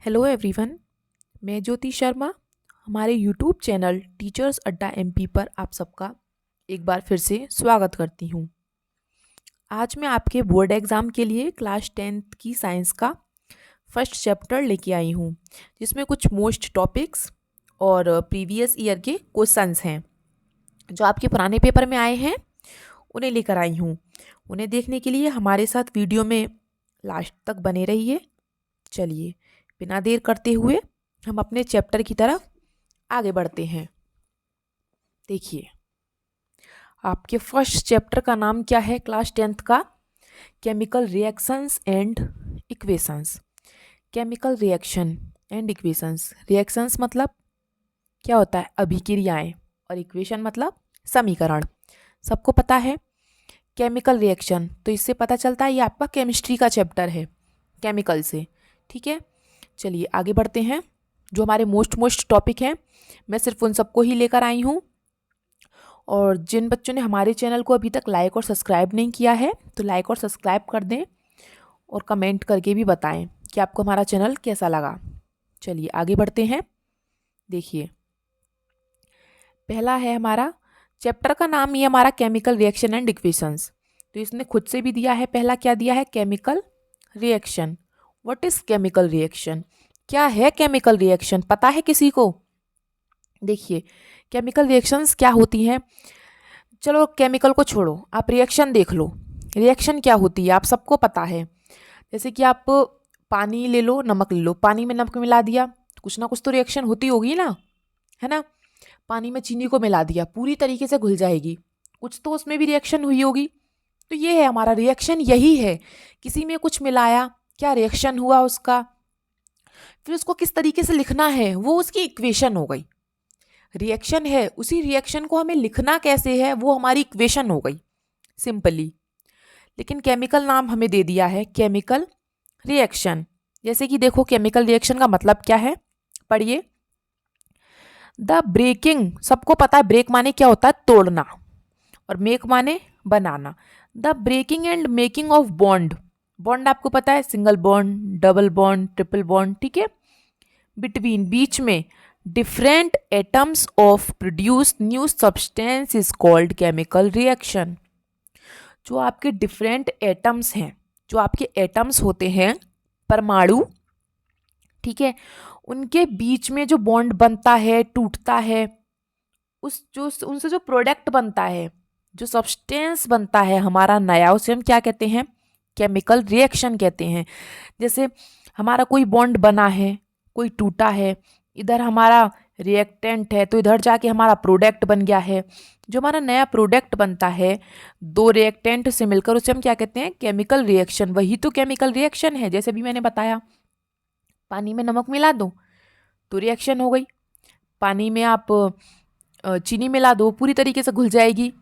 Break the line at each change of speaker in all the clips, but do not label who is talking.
Hello everyone. मैं ज्योति शर्मा हमारे YouTube channel teachers अड्डा एमपी पर आप सबका एक बार फिर से स्वागत करती हूँ। आज मैं आपके बोर्ड एग्ज़ाम के लिए क्लास 10th की साइंस का फर्स्ट चैप्टर लेके आई हूँ, जिसमें कुछ मोस्ट टॉपिक्स और प्रीवियस ईयर के क्वेश्चंस हैं जो आपके पुराने पेपर में आए हैं, उन्हें लेकर आई हूँ। उन्हें देखने के लिए हमारे साथ वीडियो में लास्ट तक बने रहिए। चलिए बिना देर करते हुए हम अपने चैप्टर की तरफ आगे बढ़ते हैं। देखिए, आपके फर्स्ट चैप्टर का नाम क्या है क्लास 10th का? Chemical reactions and equations. Chemical reaction and equations. Reactions मतलब क्या होता है? अभिक्रियाएं। और इक्वेशन मतलब समीकरण। सबको पता है केमिकल रिएक्शन, तो इससे पता चलता है ये आपका केमिस्ट्री का चैप्टर है, केमिकल से। ठीक है, चलिए आगे बढ़ते हैं। जो हमारे मोस्ट टॉपिक हैं, मैं सिर्फ उन सबको ही लेकर आई हूँ। और जिन बच्चों ने हमारे चैनल को अभी तक लाइक और सब्सक्राइब नहीं किया है, तो लाइक और सब्सक्राइब कर दें और कमेंट करके भी बताएं कि आपको हमारा चैनल कैसा लगा। चलिए आगे बढ़ते हैं। देखिए, पहला है हमारा चैप्टर का नाम ये हमारा केमिकल रिएक्शन एंड इक्वेशंस। तो इसने खुद से भी दिया है, पहला क्या दिया है? Chemical reaction. What is chemical reaction? क्या है केमिकल रिएक्शन? पता है किसी को? देखिए, केमिकल रिएक्शंस क्या होती हैं। चलो केमिकल को छोड़ो, आप रिएक्शन देख लो। रिएक्शन क्या होती है आप सबको पता है। जैसे कि आप पानी ले लो, नमक ले लो, पानी में नमक मिला दिया, कुछ ना कुछ तो रिएक्शन होती होगी ना, है ना। पानी में चीनी को मिला दिया, पूरी तरीके से घुल जाएगी, कुछ तो उसमें भी रिएक्शन हुई होगी। तो ये है हमारा रिएक्शन, यही है। किसी में कुछ मिलाया, क्या रिएक्शन हुआ उसका, फिर उसको किस तरीके से लिखना है, वो उसकी इक्वेशन हो गई। रिएक्शन है, उसी रिएक्शन को हमें लिखना कैसे है, वो हमारी इक्वेशन हो गई सिंपली। लेकिन केमिकल नाम हमें दे दिया है केमिकल रिएक्शन। जैसे कि देखो, केमिकल रिएक्शन का मतलब क्या है, पढ़िए। द ब्रेकिंग, सबको पता है ब्रेक माने क्या होता है? तोड़ना। और मेक माने बनाना। The breaking and making of bond. Bond आपको पता है, single bond, double bond, triple bond, ठीक है। बिटवीन, बीच में, different atoms of produce new substance is called chemical reaction. जो आपके डिफरेंट एटम्स हैं, जो आपके एटम्स होते हैं, परमाणु, ठीक है, उनके बीच में जो बॉन्ड बनता है, टूटता है, उस जो उनसे जो प्रोडक्ट बनता है, जो सब्सटेंस बनता है हमारा नया, उसे हम क्या कहते हैं? केमिकल रिएक्शन कहते हैं। जैसे हमारा कोई बॉन्ड बना है, कोई टूटा है, इधर हमारा रिएक्टेंट है, तो इधर जाके हमारा प्रोडक्ट बन गया है। जो हमारा नया प्रोडक्ट बनता है दो रिएक्टेंट से मिलकर, उसे हम क्या कहते हैं? Chemical reaction. वही तो केमिकल रिएक्शन है। जैसे भी मैंने बताया, पानी में नमक मिला दो तो रिएक्शन हो गई। पानी में आप चीनी मिला दो, पूरी तरीके से घुल जाएगी,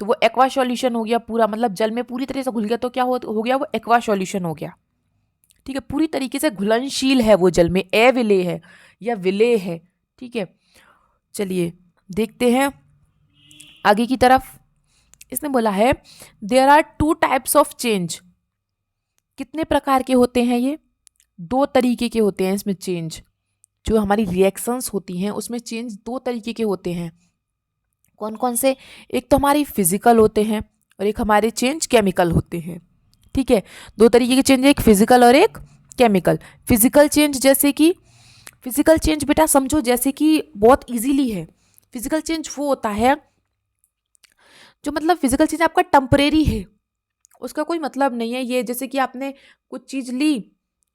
तो वो एक्वा सॉल्यूशन हो गया पूरा। मतलब जल में पूरी तरह से घुल गया तो क्या हो गया? वो एक्वा सॉल्यूशन हो गया। ठीक है, पूरी तरीके से घुलनशील है वो जल में, विलेय है या विलेय है। ठीक है, चलिए देखते हैं आगे की तरफ। इसने बोला है there are two types of change. कितने प्रकार के होते हैं ये? दो तरीके के होते हैं इसमें चेंज। जो हमारी रिएक्शंस होती हैं उसमें चेंज दो तरीके के होते हैं। कौन कौन से? एक तो हमारी फिजिकल होते हैं और एक हमारे चेंज केमिकल होते हैं। ठीक है, दो तरीके के चेंज, एक फिजिकल और एक केमिकल। फिजिकल चेंज, जैसे कि फिजिकल चेंज बेटा समझो जैसे कि बहुत इजीली है। फिजिकल चेंज वो होता है जो, मतलब फिजिकल चेंज आपका टेम्परेरी है, उसका कोई मतलब नहीं है। ये जैसे कि आपने कुछ चीज़ ली,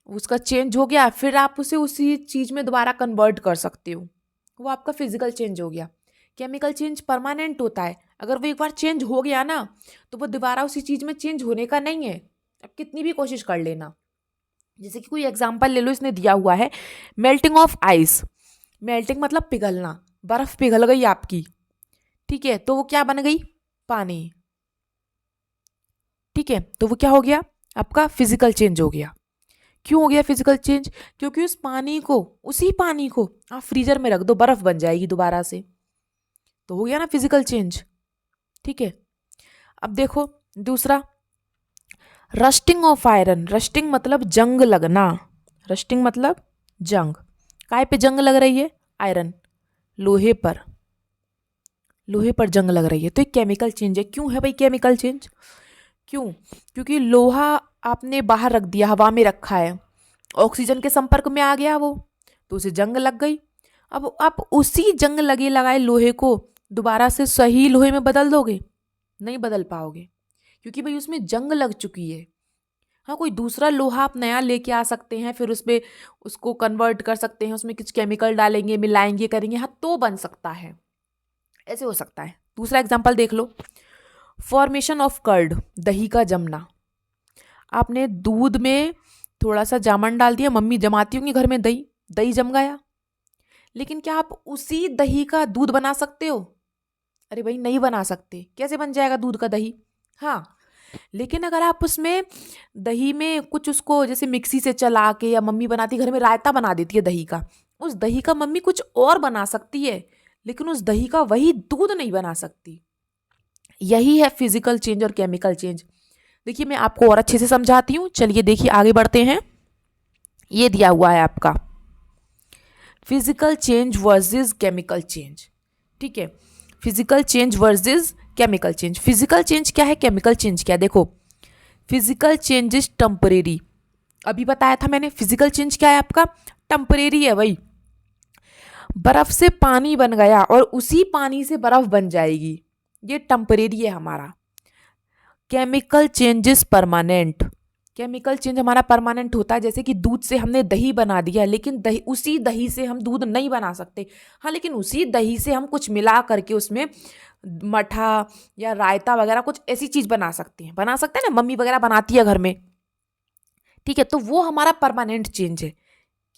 उसका चेंज हो गया, फिर आप उसे उसी चीज़ में दोबारा कन्वर्ट कर सकते हो, वो आपका फिजिकल चेंज हो गया। केमिकल चेंज परमानेंट होता है। अगर वो एक बार चेंज हो गया ना, तो वो दोबारा उसी चीज़ में चेंज होने का नहीं है, अब कितनी भी कोशिश कर लेना। जैसे कि कोई एग्जांपल ले लो, इसने दिया हुआ है मेल्टिंग ऑफ आइस। मेल्टिंग मतलब पिघलना, बर्फ पिघल गई आपकी, ठीक है, तो वो क्या बन गई? पानी। ठीक है, तो वो क्या हो गया? आपका फिजिकल चेंज हो गया। क्यों हो गया फिजिकल चेंज? क्योंकि उस पानी को, उसी पानी को आप फ्रीजर में रख दो, बर्फ बन जाएगी दोबारा से, तो हो गया ना फिजिकल चेंज। ठीक है, अब देखो दूसरा, रस्टिंग ऑफ आयरन। रस्टिंग मतलब जंग लगना। रस्टिंग मतलब जंग। काय पे जंग लग रही है? आयरन, लोहे पर, लोहे पर जंग लग रही है, तो एक केमिकल चेंज है। क्यों है भाई केमिकल चेंज? क्यों? क्योंकि लोहा आपने बाहर रख दिया, हवा में रखा है, ऑक्सीजन के संपर्क में आ गया वो, तो उसे जंग लग गई। अब आप उसी जंग लगे लगाए लोहे को दोबारा से सही लोहे में बदल दोगे? नहीं बदल पाओगे, क्योंकि भाई उसमें जंग लग चुकी है। हाँ, कोई दूसरा लोहा आप नया लेके आ सकते हैं, फिर उसमें उसको कन्वर्ट कर सकते हैं, उसमें कुछ केमिकल डालेंगे, मिलाएंगे, करेंगे, हाँ तो बन सकता है, ऐसे हो सकता है। दूसरा एग्जाम्पल देख लो, फॉर्मेशन ऑफ कर्ड, दही का जमना। आपने दूध में थोड़ा सा जामन डाल दिया, मम्मी जमाती होंगी घर में दही, दही जम गया, लेकिन क्या आप उसी दही का दूध बना सकते हो? अरे भाई नहीं बना सकते। कैसे बन जाएगा दूध का दही? हाँ, लेकिन अगर आप उसमें दही में कुछ उसको जैसे मिक्सी से चला के, या मम्मी बनाती घर में रायता बना देती है दही का, उस दही का मम्मी कुछ और बना सकती है, लेकिन उस दही का वही दूध नहीं बना सकती। यही है फिजिकल चेंज और केमिकल चेंज। देखिए मैं आपको और अच्छे से समझाती हूँ, चलिए देखिए आगे बढ़ते हैं। ये दिया हुआ है आपका physical change versus chemical change, ठीक है। Physical change versus chemical change. Physical change क्या है, केमिकल चेंज क्या है? देखो, फिजिकल चेंज इज टेम्परेरी। अभी बताया था मैंने, फिजिकल चेंज क्या है आपका? टेम्परेरी है भाई। बर्फ से पानी बन गया और उसी पानी से बर्फ बन जाएगी, ये टेम्परेरी है हमारा। Chemical change is permanent. Chemical change हमारा परमानेंट होता है, जैसे कि दूध से हमने दही बना दिया, लेकिन दही, उसी दही से हम दूध नहीं बना सकते। हाँ, लेकिन उसी दही से हम कुछ मिला करके उसमें मठा या रायता वगैरह कुछ ऐसी चीज बना सकते हैं, बना सकते हैं ना, मम्मी वगैरह बनाती है घर में, ठीक है। तो वो हमारा परमानेंट चेंज है।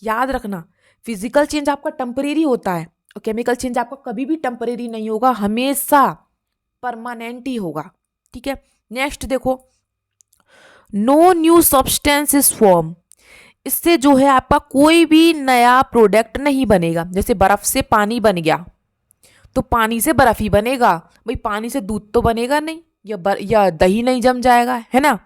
याद रखना, फिजिकल चेंज आपका टेम्परेरी होता है और केमिकल चेंज आपका कभी भी टेम्परेरी नहीं होगा, हमेशा परमानेंट ही होगा, ठीक है। नेक्स्ट देखो, no new substance is form. इससे जो है आपका कोई भी नया प्रोडक्ट नहीं बनेगा। जैसे बर्फ से पानी बन गया, तो पानी से बर्फ ही बनेगा भाई, पानी से दूध तो बनेगा नहीं, या दही नहीं जम जाएगा, है ना।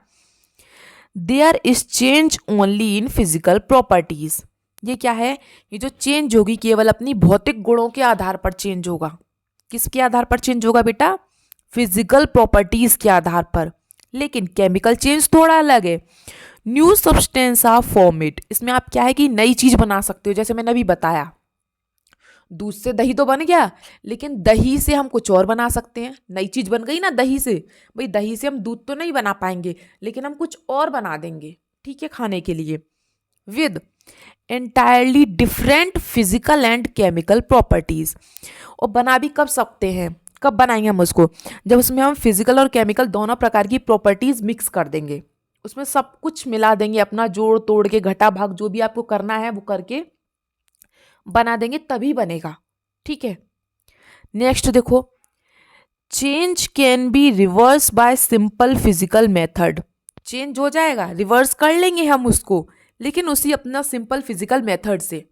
There is change only in physical properties. ये क्या है? ये जो चेंज होगी केवल अपनी भौतिक गुणों के आधार पर चेंज होगा। किसके आधार पर चेंज होगा बेटा? फिजिकल प्रॉपर्टीज के आधार पर। लेकिन केमिकल चेंज थोड़ा अलग है। New substance are formed. इसमें आप क्या है कि नई चीज बना सकते हो, जैसे मैंने अभी बताया, दूध से दही तो बन गया, लेकिन दही से हम कुछ और बना सकते हैं। नई चीज बन गई ना दही से, भाई दही से हम दूध तो नहीं बना पाएंगे, लेकिन हम कुछ और बना देंगे, ठीक है, खाने के लिए, with entirely different physical and chemical properties. और बना भी कब सकते हैं, कब बनाएंगे हम उसको? जब उसमें हम फिजिकल और केमिकल दोनों प्रकार की प्रॉपर्टीज मिक्स कर देंगे, उसमें सब कुछ मिला देंगे, अपना जोड़ तोड़ के, घटा भाग, जो भी आपको करना है वो करके बना देंगे, तभी बनेगा, ठीक है। नेक्स्ट देखो, change can be reverse bye simple physical method. Change हो जाएगा, रिवर्स कर लेंगे हम उसको, लेकिन उसी अपना सिंपल फिजिकल मेथड से,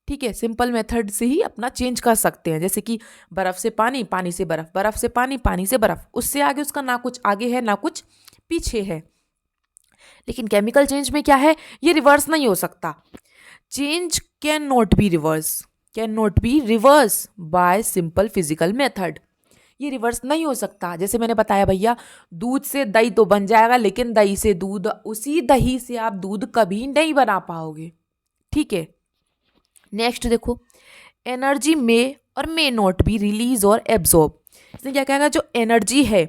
ठीक है। सिंपल मेथड से ही अपना चेंज कर सकते हैं, जैसे कि बर्फ से पानी, पानी से बर्फ, बर्फ से पानी, पानी से बर्फ, उससे आगे उसका ना कुछ आगे है ना कुछ पीछे है। लेकिन केमिकल चेंज में क्या है, ये रिवर्स नहीं हो सकता। Change can not be reverse, can not be reverse bye simple physical method. ये रिवर्स नहीं हो सकता। जैसे मैंने बताया भैया, दूध से दही तो बन जाएगा, लेकिन दही से दूध, उसी दही से आप दूध कभी नहीं बना पाओगे, ठीक है। नेक्स्ट देखो, एनर्जी में और मे नॉट बी रिलीज और एब्जॉर्ब। इसमें क्या कहेगा, जो एनर्जी है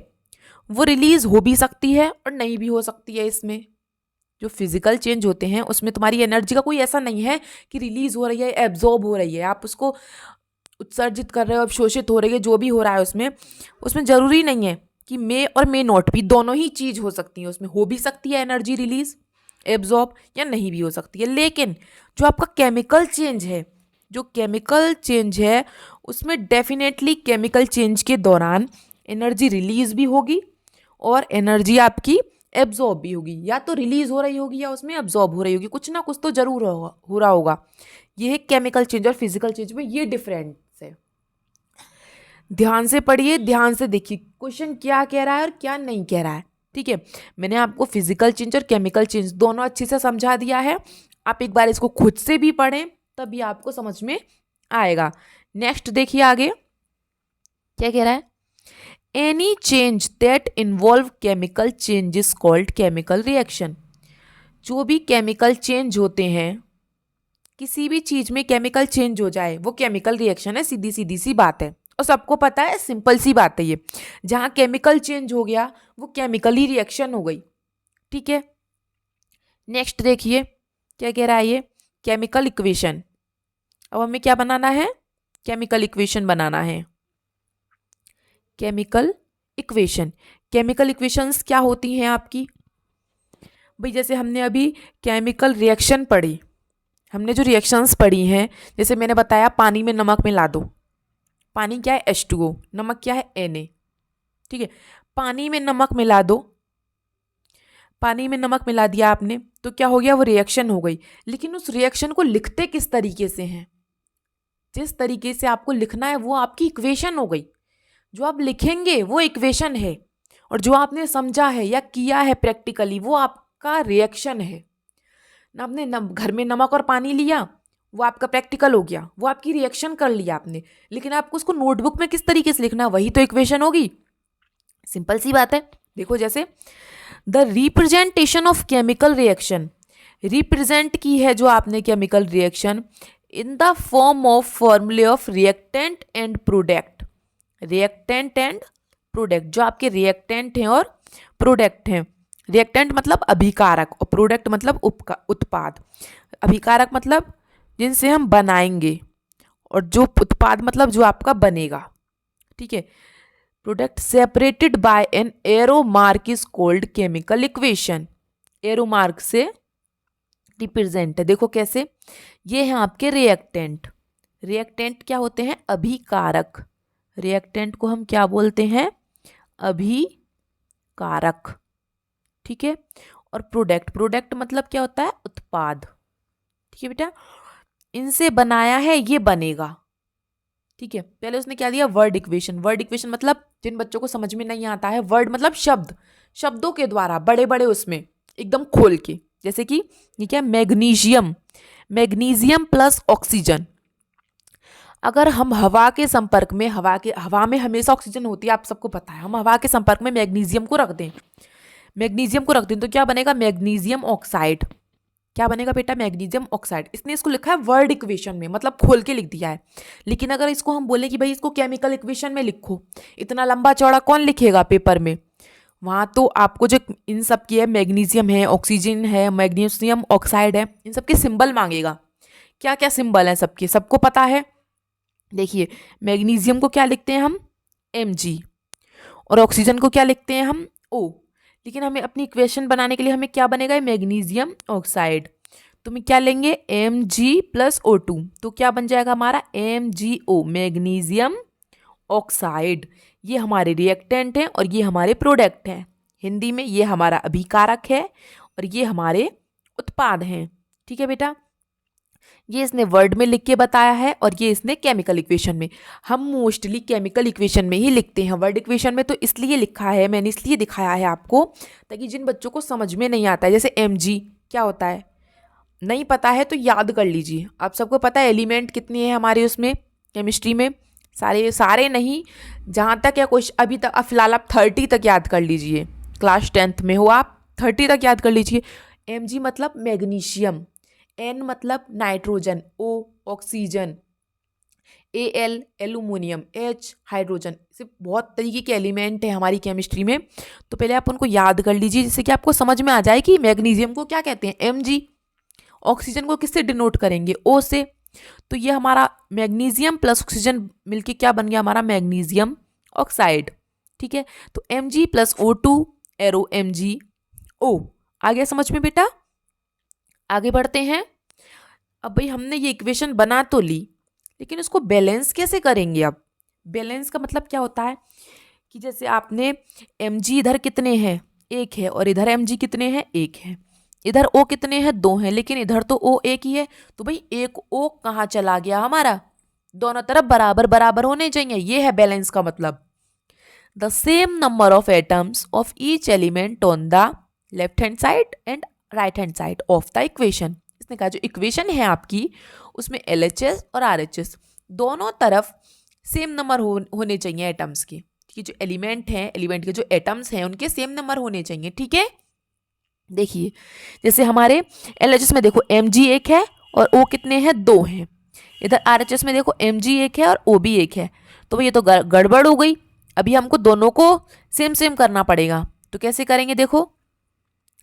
वो रिलीज हो भी सकती है और नहीं भी हो सकती है। इसमें जो फिजिकल चेंज होते हैं उसमें तुम्हारी एनर्जी का कोई ऐसा नहीं है कि रिलीज हो रही है, एब्जॉर्ब हो रही है, आप उसको उत्सर्जित कर रहे हो, अवशोषित हो रही है, जो भी हो रहा है उसमें, उसमें जरूरी नहीं है कि मे और मे नॉट भी, दोनों ही चीज हो सकती है। उसमें हो भी सकती है एनर्जी रिलीज, एब्जॉर्ब, या नहीं भी हो सकती है। लेकिन जो आपका केमिकल चेंज है, जो केमिकल चेंज है उसमें डेफिनेटली केमिकल चेंज के दौरान एनर्जी रिलीज भी होगी और एनर्जी आपकी एब्जॉर्ब भी होगी। या तो रिलीज हो रही होगी या उसमें एब्जॉर्ब हो रही होगी, कुछ ना कुछ तो जरूर हो रहा होगा। ये है केमिकल चेंज और फिजिकल चेंज में ये डिफरेंस है। ध्यान से पढ़िए, ध्यान से देखिए क्वेश्चन क्या कह रहा है और क्या नहीं कह रहा है, ठीक है। मैंने आपको फिजिकल चेंज और केमिकल चेंज दोनों अच्छे से समझा दिया है। आप एक बार इसको खुद से भी पढ़ें, तभी आपको समझ में आएगा। नेक्स्ट देखिए आगे क्या कह रहा है, any change that involve chemical change is called chemical reaction. जो भी केमिकल चेंज होते हैं, किसी भी चीज में केमिकल चेंज हो जाए वो केमिकल रिएक्शन है, सीधी सीधी सी बात है और सबको पता है, सिंपल सी बात है ये। जहां केमिकल चेंज हो गया वो केमिकल ही रिएक्शन हो गई, ठीक है। नेक्स्ट देखिए क्या कह रहा है ये, केमिकल इक्वेशन। अब हमें क्या बनाना है, केमिकल इक्वेशन बनाना है। केमिकल इक्वेशन, केमिकल इक्वेशंस क्या होती हैं आपकी भाई, जैसे हमने अभी केमिकल रिएक्शन पढ़ी, हमने जो रिएक्शंस पढ़ी हैं, जैसे मैंने बताया पानी में नमक मिला दो, पानी क्या है H2O, नमक क्या है Na, ठीक है। पानी में नमक मिला दो, पानी में नमक मिला दिया आपने तो क्या हो गया, वो रिएक्शन हो गई। लेकिन उस रिएक्शन को लिखते किस तरीके से हैं, जिस तरीके से आपको लिखना है वो आपकी इक्वेशन हो गई। जो आप लिखेंगे वो इक्वेशन है, और जो आपने समझा है या किया है प्रैक्टिकली वो आपका रिएक्शन है ना। आपने घर में नमक और पानी लिया, वो आपका प्रैक्टिकल हो गया, वो आपकी रिएक्शन कर लिया आपने। लेकिन आपको उसको नोटबुक में किस तरीके से लिखना, वही तो इक्वेशन होगी। सिंपल सी बात है। देखो जैसे the representation of chemical reaction, represent की है जो आपने chemical reaction in the form of formulae of reactant and product. Reactant and product, जो आपके रिएक्टेंट हैं और प्रोडक्ट हैं। रिएक्टेंट मतलब अभिकारक और प्रोडक्ट मतलब उत्पाद। अभिकारक मतलब जिनसे हम बनाएंगे, और जो उत्पाद मतलब जो आपका बनेगा, ठीक है। Product separated by an arrow mark is called chemical equation. Arrow mark से रिप्रेजेंट है, देखो कैसे, ये हैं आपके रिएक्टेंट। रिएक्टेंट क्या होते हैं, अभिकारक। रिएक्टेंट को हम क्या बोलते हैं, अभिकारक, ठीक है। और प्रोडक्ट, प्रोडक्ट मतलब क्या होता है, उत्पाद, ठीक है बेटा। इनसे बनाया है ये बनेगा, ठीक है। पहले उसने क्या दिया, वर्ड इक्वेशन। वर्ड इक्वेशन मतलब जिन बच्चों को समझ में नहीं आता है, वर्ड मतलब शब्द, शब्दों के द्वारा बड़े बड़े उसमें एकदम खोल के, जैसे कि ये क्या, मैग्नीशियम, मैग्नीशियम प्लस ऑक्सीजन। अगर हम हवा के संपर्क में, हवा में हमेशा ऑक्सीजन होती है, आप सबको पता है। हम हवा के संपर्क में मैग्नीशियम को रख दें, मैग्नीशियम को रख दें तो क्या बनेगा, मैग्नीशियम ऑक्साइड। क्या बनेगा बेटा, मैग्नीशियम ऑक्साइड। इसने इसको लिखा है वर्ड इक्वेशन में, मतलब खोल के लिख दिया है। लेकिन अगर इसको हम बोले कि भाई इसको केमिकल इक्वेशन में लिखो, इतना लंबा चौड़ा कौन लिखेगा पेपर में। वहाँ तो आपको जो इन सब की है, मैग्नीशियम है, ऑक्सीजन है, मैग्नीशियम ऑक्साइड है, इन सब के सिंबल मांगेगा। क्या क्या सिंबल है सबके, सबको पता है। देखिए मैग्नीशियम को क्या लिखते हैं हम, Mg, और ऑक्सीजन को क्या लिखते हैं हम, O। लेकिन हमें अपनी इक्वेशन बनाने के लिए हमें क्या बनेगा, मैग्नीशियम ऑक्साइड। तो हम क्या लेंगे, Mg प्लस O2, तो क्या बन जाएगा हमारा MgO, मैग्नीशियम ऑक्साइड। ये हमारे रिएक्टेंट हैं और ये हमारे प्रोडक्ट हैं। हिंदी में ये हमारा अभिकारक है और ये हमारे उत्पाद हैं, ठीक है बेटा। ये इसने वर्ड में लिख के बताया है और ये इसने केमिकल इक्वेशन में। हम मोस्टली केमिकल इक्वेशन में ही लिखते हैं, वर्ड इक्वेशन में तो इसलिए लिखा है, मैंने इसलिए दिखाया है आपको, ताकि जिन बच्चों को समझ में नहीं आता है, जैसे Mg क्या होता है नहीं पता है तो याद कर लीजिए। आप सबको पता है एलिमेंट कितने हैं हमारे उसमें केमिस्ट्री में, सारे नहीं, जहाँ तक या कुछ अभी तक फिलहाल आप 30 तक याद कर लीजिए। क्लास 10th में हो आप, 30 तक याद कर लीजिए। Mg मतलब मैग्नीशियम, N मतलब nitrogen, O oxygen, Al aluminium, H hydrogen. सिर्फ बहुत तरीके के एलिमेंट हैं हमारी केमिस्ट्री में, तो पहले आप उनको याद कर लीजिए जिससे कि आपको समझ में आ जाए कि मैग्नीशियम को क्या कहते हैं, Mg। ऑक्सीजन को किससे डिनोट करेंगे, O से। तो ये हमारा मैग्नीशियम प्लस ऑक्सीजन मिलके क्या बन गया, हमारा मैग्नीशियम ऑक्साइड, ठीक है। तो Mg plus O2 arrow MgO। आ गया समझ में बेटा। आगे बढ़ते हैं। अब भाई हमने ये इक्वेशन बना तो ली, लेकिन इसको बैलेंस कैसे करेंगे। अब बैलेंस का मतलब क्या होता है कि जैसे आपने Mg इधर कितने हैं, 1 है, और इधर Mg कितने हैं, 1 है। इधर O कितने हैं, 2 हैं, लेकिन इधर तो O 1 ही है। तो भाई एक O कहाँ चला गया हमारा, दोनों तरफ बराबर बराबर होने चाहिए, ये है बैलेंस का मतलब। The same number of atoms of each element on the left hand side and right hand side of the equation. इसने कहा जो इक्वेशन है आपकी उसमें LHS और RHS दोनों तरफ सेम नंबर होने चाहिए एटम्स के। ठीक है, जो एलिमेंट हैं, एलिमेंट के जो एटम्स हैं उनके सेम नंबर होने चाहिए। ठीक है, देखिए जैसे हमारे LHS में देखो Mg एक है और O कितने हैं, 2 हैं। इधर RHS में देखो Mg एक है और O भी एक है। तो ये तो गड़बड़ हो गई। अभी हमको दोनों को सेम सेम करना पड़ेगा। तो कैसे करेंगे, देखो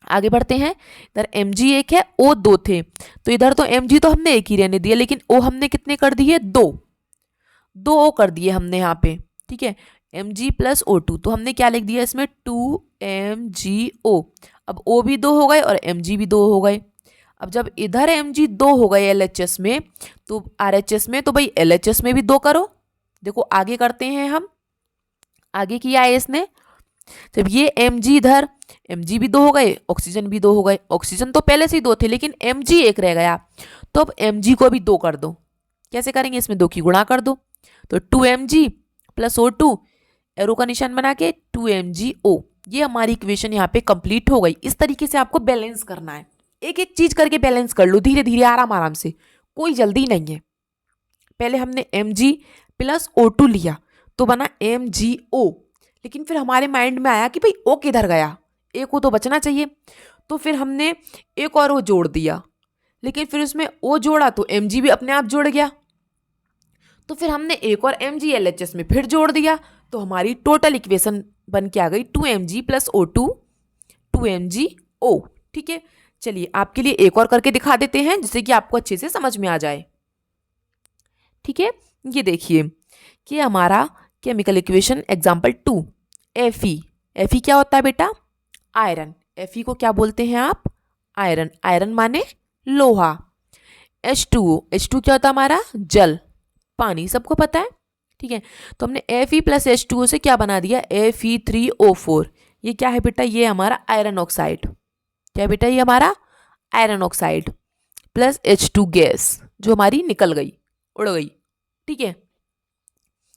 आगे बढ़ते हैं। इधर Mg एक है, O 2 थे, तो इधर तो Mg तो हमने एक ही रहने दिया, लेकिन O हमने कितने कर दिए, 2 O कर दिए हमने यहाँ पे। ठीक है, Mg प्लस O2, तो हमने क्या लिख दिया इसमें, 2MgO। अब O भी 2 हो गए और Mg भी 2 हो गए। अब जब इधर Mg 2 हो गए LHS में, तो RHS में, तो भाई LHS में भी 2 करो। देखो आगे करते हैं हम, आगे किया है इसने। जब ये Mg इधर, Mg भी 2 हो गए, ऑक्सीजन भी 2 हो गए। ऑक्सीजन तो पहले से ही 2 थे, लेकिन Mg एक रह गया, तो अब Mg को भी 2 कर दो। कैसे करेंगे, इसमें 2 की गुणा कर दो, तो 2Mg प्लस O2, एरो का निशान बना के 2MgO। ये हमारी इक्वेशन यहाँ पे कंप्लीट हो गई। इस तरीके से आपको बैलेंस करना है, एक एक चीज करके बैलेंस कर लो, धीरे धीरे आराम आराम से, कोई जल्दी नहीं है। पहले हमने Mg प्लस O2 लिया तो बना MgO, लेकिन फिर हमारे माइंड में आया कि भाई O किधर गया, एक O तो बचना चाहिए। तो फिर हमने एक और O जोड़ दिया, लेकिन फिर उसमें O जोड़ा तो Mg भी अपने आप जुड़ गया। तो फिर हमने एक और Mg LHS में फिर जोड़ दिया, तो हमारी टोटल इक्वेशन बन के आ गई 2Mg प्लस O2 2MgO। ठीक है, चलिए आपके लिए एक और करके दिखा देते हैं जिससे कि आपको अच्छे से समझ में आ जाए। ठीक है, ये देखिए कि हमारा chemical equation example 2 Fe। Fe क्या होता है बेटा, आयरन। Fe को क्या बोलते हैं आप, आयरन। आयरन माने लोहा। H2O, H2 क्या होता है हमारा, जल, पानी, सबको पता है। ठीक है, तो हमने Fe प्लस H2O से क्या बना दिया, Fe3O4। ये क्या है बेटा, ये हमारा आयरन ऑक्साइड। क्या बेटा, ये हमारा iron oxide plus H2 gas जो हमारी निकल गई, उड़ गई। ठीक है,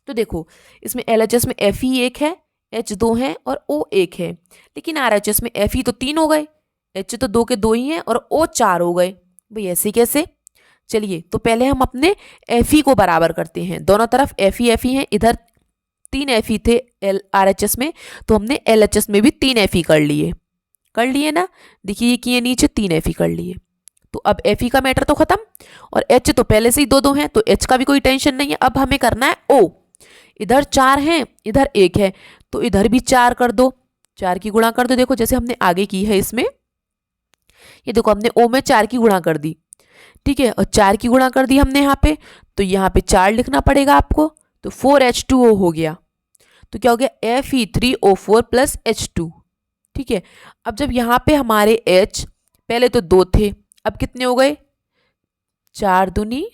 तो देखो इसमें LHS में Fe एक है, H 2 है और O एक है, लेकिन RHS में Fe तो 3 हो गए, H तो 2 के 2 ही हैं और O 4 हो गए। भाई ऐसे कैसे, चलिए तो पहले हम अपने Fe को बराबर करते हैं। दोनों तरफ Fe हैं, इधर 3 Fe थे RHS में, तो हमने LHS में भी 3 Fe कर लिए ना। देखिए ये किए नीचे 3 Fe कर लिए, तो अब Fe का मैटर तो खत्म, और H तो पहले से ही 2 हैं, तो H का भी कोई टेंशन नहीं है। अब हमें करना है O। इधर 4 हैं, इधर 1 है, तो इधर भी 4 कर दो, 4 की गुणा कर दो। देखो जैसे हमने आगे की है इसमें, ये देखो हमने O में 4 की गुणा कर दी। ठीक है, और 4 की गुणा कर दी हमने यहाँ पे, तो यहाँ पे 4 लिखना पड़ेगा आपको, तो 4H2O हो गया। तो क्या हो गया, Fe3O4 प्लस H2। ठीक है, अब जब यहाँ पे हमारे H पहले तो 2 थे, अब कितने हो गए, 4 दूनी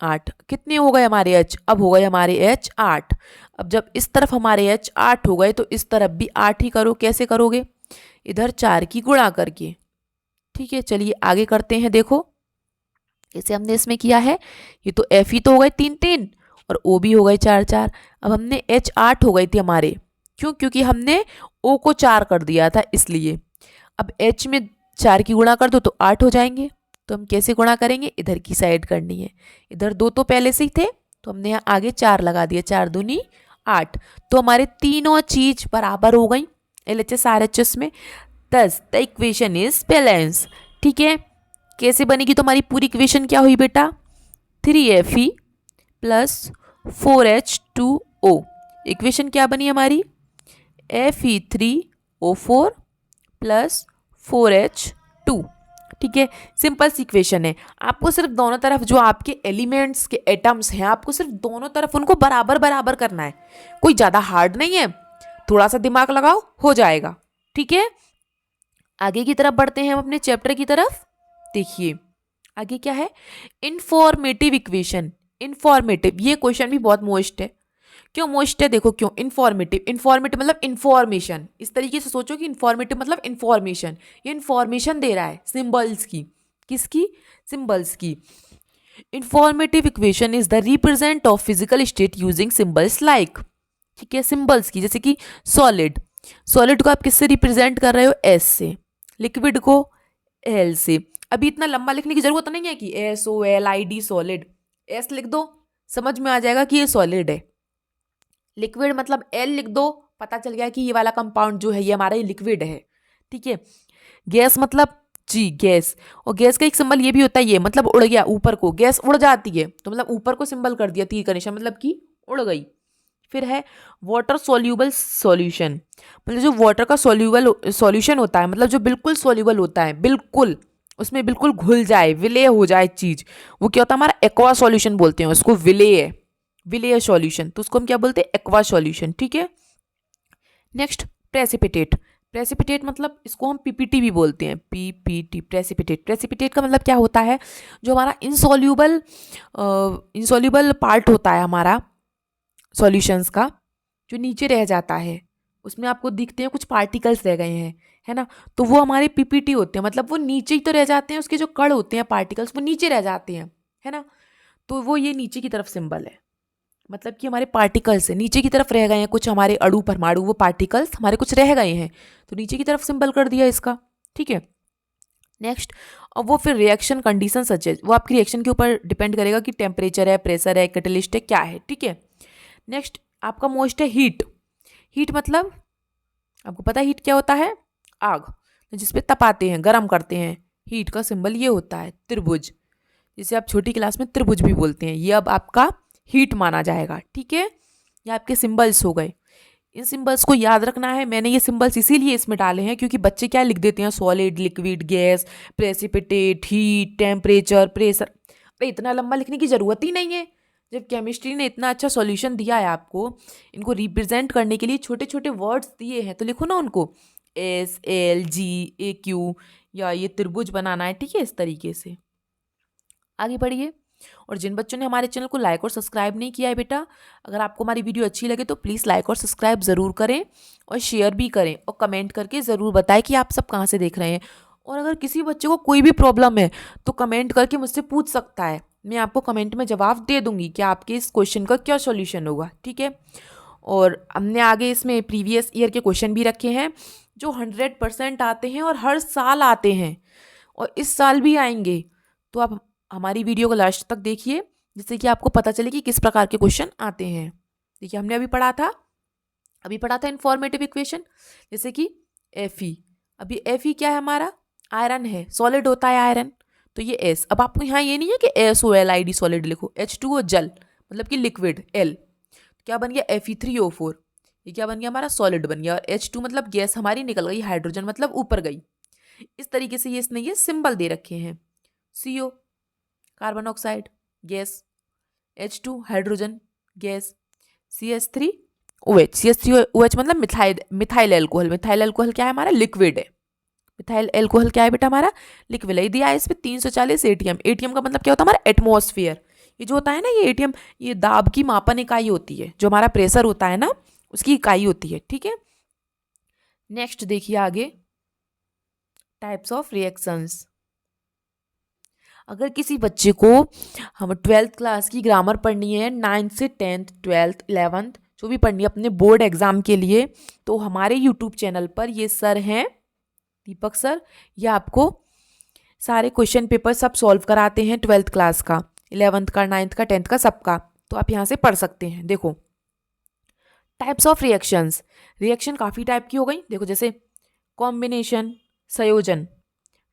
8। कितने हो गए हमारे H, अब हो गए हमारे H 8। अब जब इस तरफ हमारे H 8 हो गए, तो इस तरफ भी 8 ही करो। कैसे करोगे, इधर 4 की गुणा करके। ठीक है, चलिए आगे करते हैं। देखो जैसे हमने इसमें किया है, ये तो Fe तो हो गए 3 3 और O भी हो गए 4 4। अब हमने H 8 हो गए थे हमारे, क्यों, क्योंकि हमने O को 4 कर दिया था इसलिए। अब H में 4 की गुणा कर दो तो 8 हो जाएंगे। तो हम कैसे गुणा करेंगे, इधर की साइड करनी है, इधर 2 तो पहले से ही थे, तो हमने यहाँ आगे 4 लगा दिया, 4 दूनी 8। तो हमारे तीनों चीज बराबर हो गई LHS RHS में, दस द इक्वेशन इज बैलेंस। ठीक है, कैसे बनेगी, तो हमारी पूरी इक्वेशन क्या हुई बेटा, 3Fe प्लस 4H2O। इक्वेशन क्या बनी हमारी, Fe3O4 प्लस 4H2। ठीक है, सिंपल सी इक्वेशन है। आपको सिर्फ दोनों तरफ जो आपके एलिमेंट्स के एटम्स हैं, आपको सिर्फ दोनों तरफ उनको बराबर बराबर करना है, कोई ज़्यादा हार्ड नहीं है, थोड़ा सा दिमाग लगाओ हो जाएगा। ठीक है, आगे की तरफ बढ़ते हैं हम अपने चैप्टर की तरफ। देखिए आगे क्या है, इंफॉर्मेटिव इक्वेशन। इंफॉर्मेटिव, ये क्वेश्चन भी बहुत मोस्ट है। क्यों मोस्ट है, देखो क्यों। इंफॉर्मेटिव, इंफॉर्मेटिव मतलब इंफॉर्मेशन। इस तरीके से सोचो कि इंफॉर्मेटिव मतलब इंफॉर्मेशन, ये इंफॉर्मेशन दे रहा है सिंबल्स की। किसकी, सिंबल्स की। Informative equation is the represent of physical state using symbols like. ठीक है, सिंबल्स की, जैसे कि सॉलिड, सॉलिड को आप किससे रिप्रेजेंट कर रहे हो, एस से, लिक्विड को एल से, अभी इतना लंबा लिखने की जरूरत नहीं है कि SOLID सॉलिड, एस लिख दो समझ में आ जाएगा कि ये सॉलिड है। लिक्विड मतलब L लिख दो, पता चल गया कि ये वाला कंपाउंड जो है ये हमारा लिक्विड है। ठीक है। गैस मतलब जी गैस, और गैस का एक सिंबल ये भी होता है, ये मतलब उड़ गया ऊपर को, गैस उड़ जाती है तो मतलब ऊपर को सिंबल कर दिया तीर का निशान, मतलब कि उड़ गई। फिर है वाटर सोल्यूबल सॉल्यूशन, मतलब जो वाटर का सोल्यूबल सॉल्यूशन होता है, मतलब जो बिल्कुल सोल्यूबल होता है, बिल्कुल उसमें बिल्कुल घुल जाए, विलेय हो जाए चीज, वो क्या होता है हमारा एक्वा सॉल्यूशन बोलते हैं उसको, विलेय, विलेय सॉल्यूशन, तो उसको हम क्या बोलते हैं एक्वा सॉल्यूशन। ठीक है। नेक्स्ट प्रेसिपिटेट, प्रेसिपिटेट मतलब इसको हम पीपीटी भी बोलते हैं, पीपीटी प्रेसिपिटेट। प्रेसिपिटेट का मतलब क्या होता है, जो हमारा इंसॉल्यूबल इंसॉल्यूबल पार्ट होता है हमारा सॉल्यूशंस का, जो नीचे रह जाता है, उसमें आपको दिखते हैं कुछ पार्टिकल्स रह गए हैं, है ना, तो वो हमारे पीपीटी होते हैं, मतलब वो नीचे ही तो रह जाते हैं, उसके जो कण होते हैं पार्टिकल्स वो नीचे रह जाते हैं, है ना, तो वो ये नीचे की तरफ सिंबल है, मतलब कि हमारे पार्टिकल्स है नीचे की तरफ रह गए हैं, कुछ हमारे अणु परमाणु वो पार्टिकल्स हमारे कुछ रह गए हैं, तो नीचे की तरफ सिंबल कर दिया इसका। ठीक है। नेक्स्ट, अब वो फिर रिएक्शन कंडीशन सच है, वो आपकी रिएक्शन के ऊपर डिपेंड करेगा कि टेम्परेचर है, प्रेशर है, कैटलिस्ट है, क्या है। ठीक है। नेक्स्ट आपका मोस्ट है हीट। हीट मतलब आपको पता है हीट क्या होता है, आग, जिसपे तपाते हैं, गरम करते हैं, हीट का सिंबल ये होता है त्रिभुज, जिसे आप छोटी क्लास में त्रिभुज भी बोलते हैं, ये अब आपका हीट माना जाएगा। ठीक है। ये आपके सिंबल्स हो गए, इन सिंबल्स को याद रखना है। मैंने ये सिंबल्स इसीलिए इसमें डाले हैं क्योंकि बच्चे क्या लिख देते हैं, solid, liquid, gas, precipitate, heat, temperature, pressure, अरे इतना लंबा लिखने की जरूरत ही नहीं है। जब केमिस्ट्री ने इतना अच्छा सॉल्यूशन दिया है आपको, इनको रिप्रेजेंट करने के लिए छोटे छोटे वर्ड्स दिए हैं, तो लिखो ना उनको, SLGAQ, या ये त्रिभुज बनाना है। ठीक है, इस तरीके से आगे बढ़िए। और जिन बच्चों ने हमारे चैनल को लाइक और सब्सक्राइब नहीं किया है बेटा, अगर आपको हमारी वीडियो अच्छी लगे तो प्लीज़ लाइक और सब्सक्राइब ज़रूर करें, और शेयर भी करें, और कमेंट करके ज़रूर बताएं कि आप सब कहाँ से देख रहे हैं। और अगर किसी बच्चे को कोई भी प्रॉब्लम है तो कमेंट करके मुझसे पूछ सकता है, मैं आपको कमेंट में जवाब दे दूंगी कि आपके इस क्वेश्चन का क्या सॉल्यूशन होगा। ठीक है। और हमने आगे इसमें प्रीवियस ईयर के क्वेश्चन भी रखे हैं जो 100% आते हैं और हर साल आते हैं, और इस साल भी आएंगे, तो आप हमारी वीडियो को लास्ट तक देखिए, जिससे कि आपको पता चले कि किस प्रकार के क्वेश्चन आते हैं। देखिए हमने अभी पढ़ा था इन्फॉर्मेटिव इक्वेशन, जैसे कि Fe, अभी Fe क्या है हमारा, आयरन है, सॉलिड होता है आयरन, तो ये S। अब आपको यहाँ ये नहीं है कि SOLID सॉलिड लिखो, H2O जल मतलब कि लिक्विड, L क्या बन गया, Fe3O4, ये क्या बन गया हमारा, सॉलिड बन गया, और H2 मतलब गैस हमारी निकल गई, हाइड्रोजन मतलब ऊपर गई। इस तरीके से ये इसने ये सिंबल दे रखे हैं, CO carbon oxide gas, H2 hydrogen gas, CH3OH, CH3OH मतलब मिथाइल एल्कोहल, मिथाइल एल्कोहल क्या है हमारा, लिक्विड है, मिथाइल एल्कोहल क्या है बेटा हमारा, लिक्विड है। दिया है इस पे 340 ATM, ATM का मतलब क्या होता है हमारा, एटमॉस्फेयर, ये जो होता है ना ये ATM, ये दाब की मापन इकाई होती है, जो हमारा प्रेशर होता है ना उसकी इकाई होती है। ठीक है। नेक्स्ट देखिए आगे, टाइप्स ऑफ रिएक्शंस। अगर किसी बच्चे को हम 12th क्लास की ग्रामर पढ़नी है, 9th से 10th 12th 11th जो भी पढ़नी है अपने बोर्ड एग्जाम के लिए, तो हमारे यूट्यूब चैनल पर ये सर हैं दीपक सर, ये आपको सारे क्वेश्चन पेपर सब सॉल्व कराते हैं, 12th क्लास का, 11th का, 9th का, 10th का, सबका, तो आप यहाँ से पढ़ सकते हैं। देखो टाइप्स ऑफ रिएक्शंस, रिएक्शन काफ़ी टाइप की हो गई, देखो जैसे कॉम्बिनेशन, संयोजन,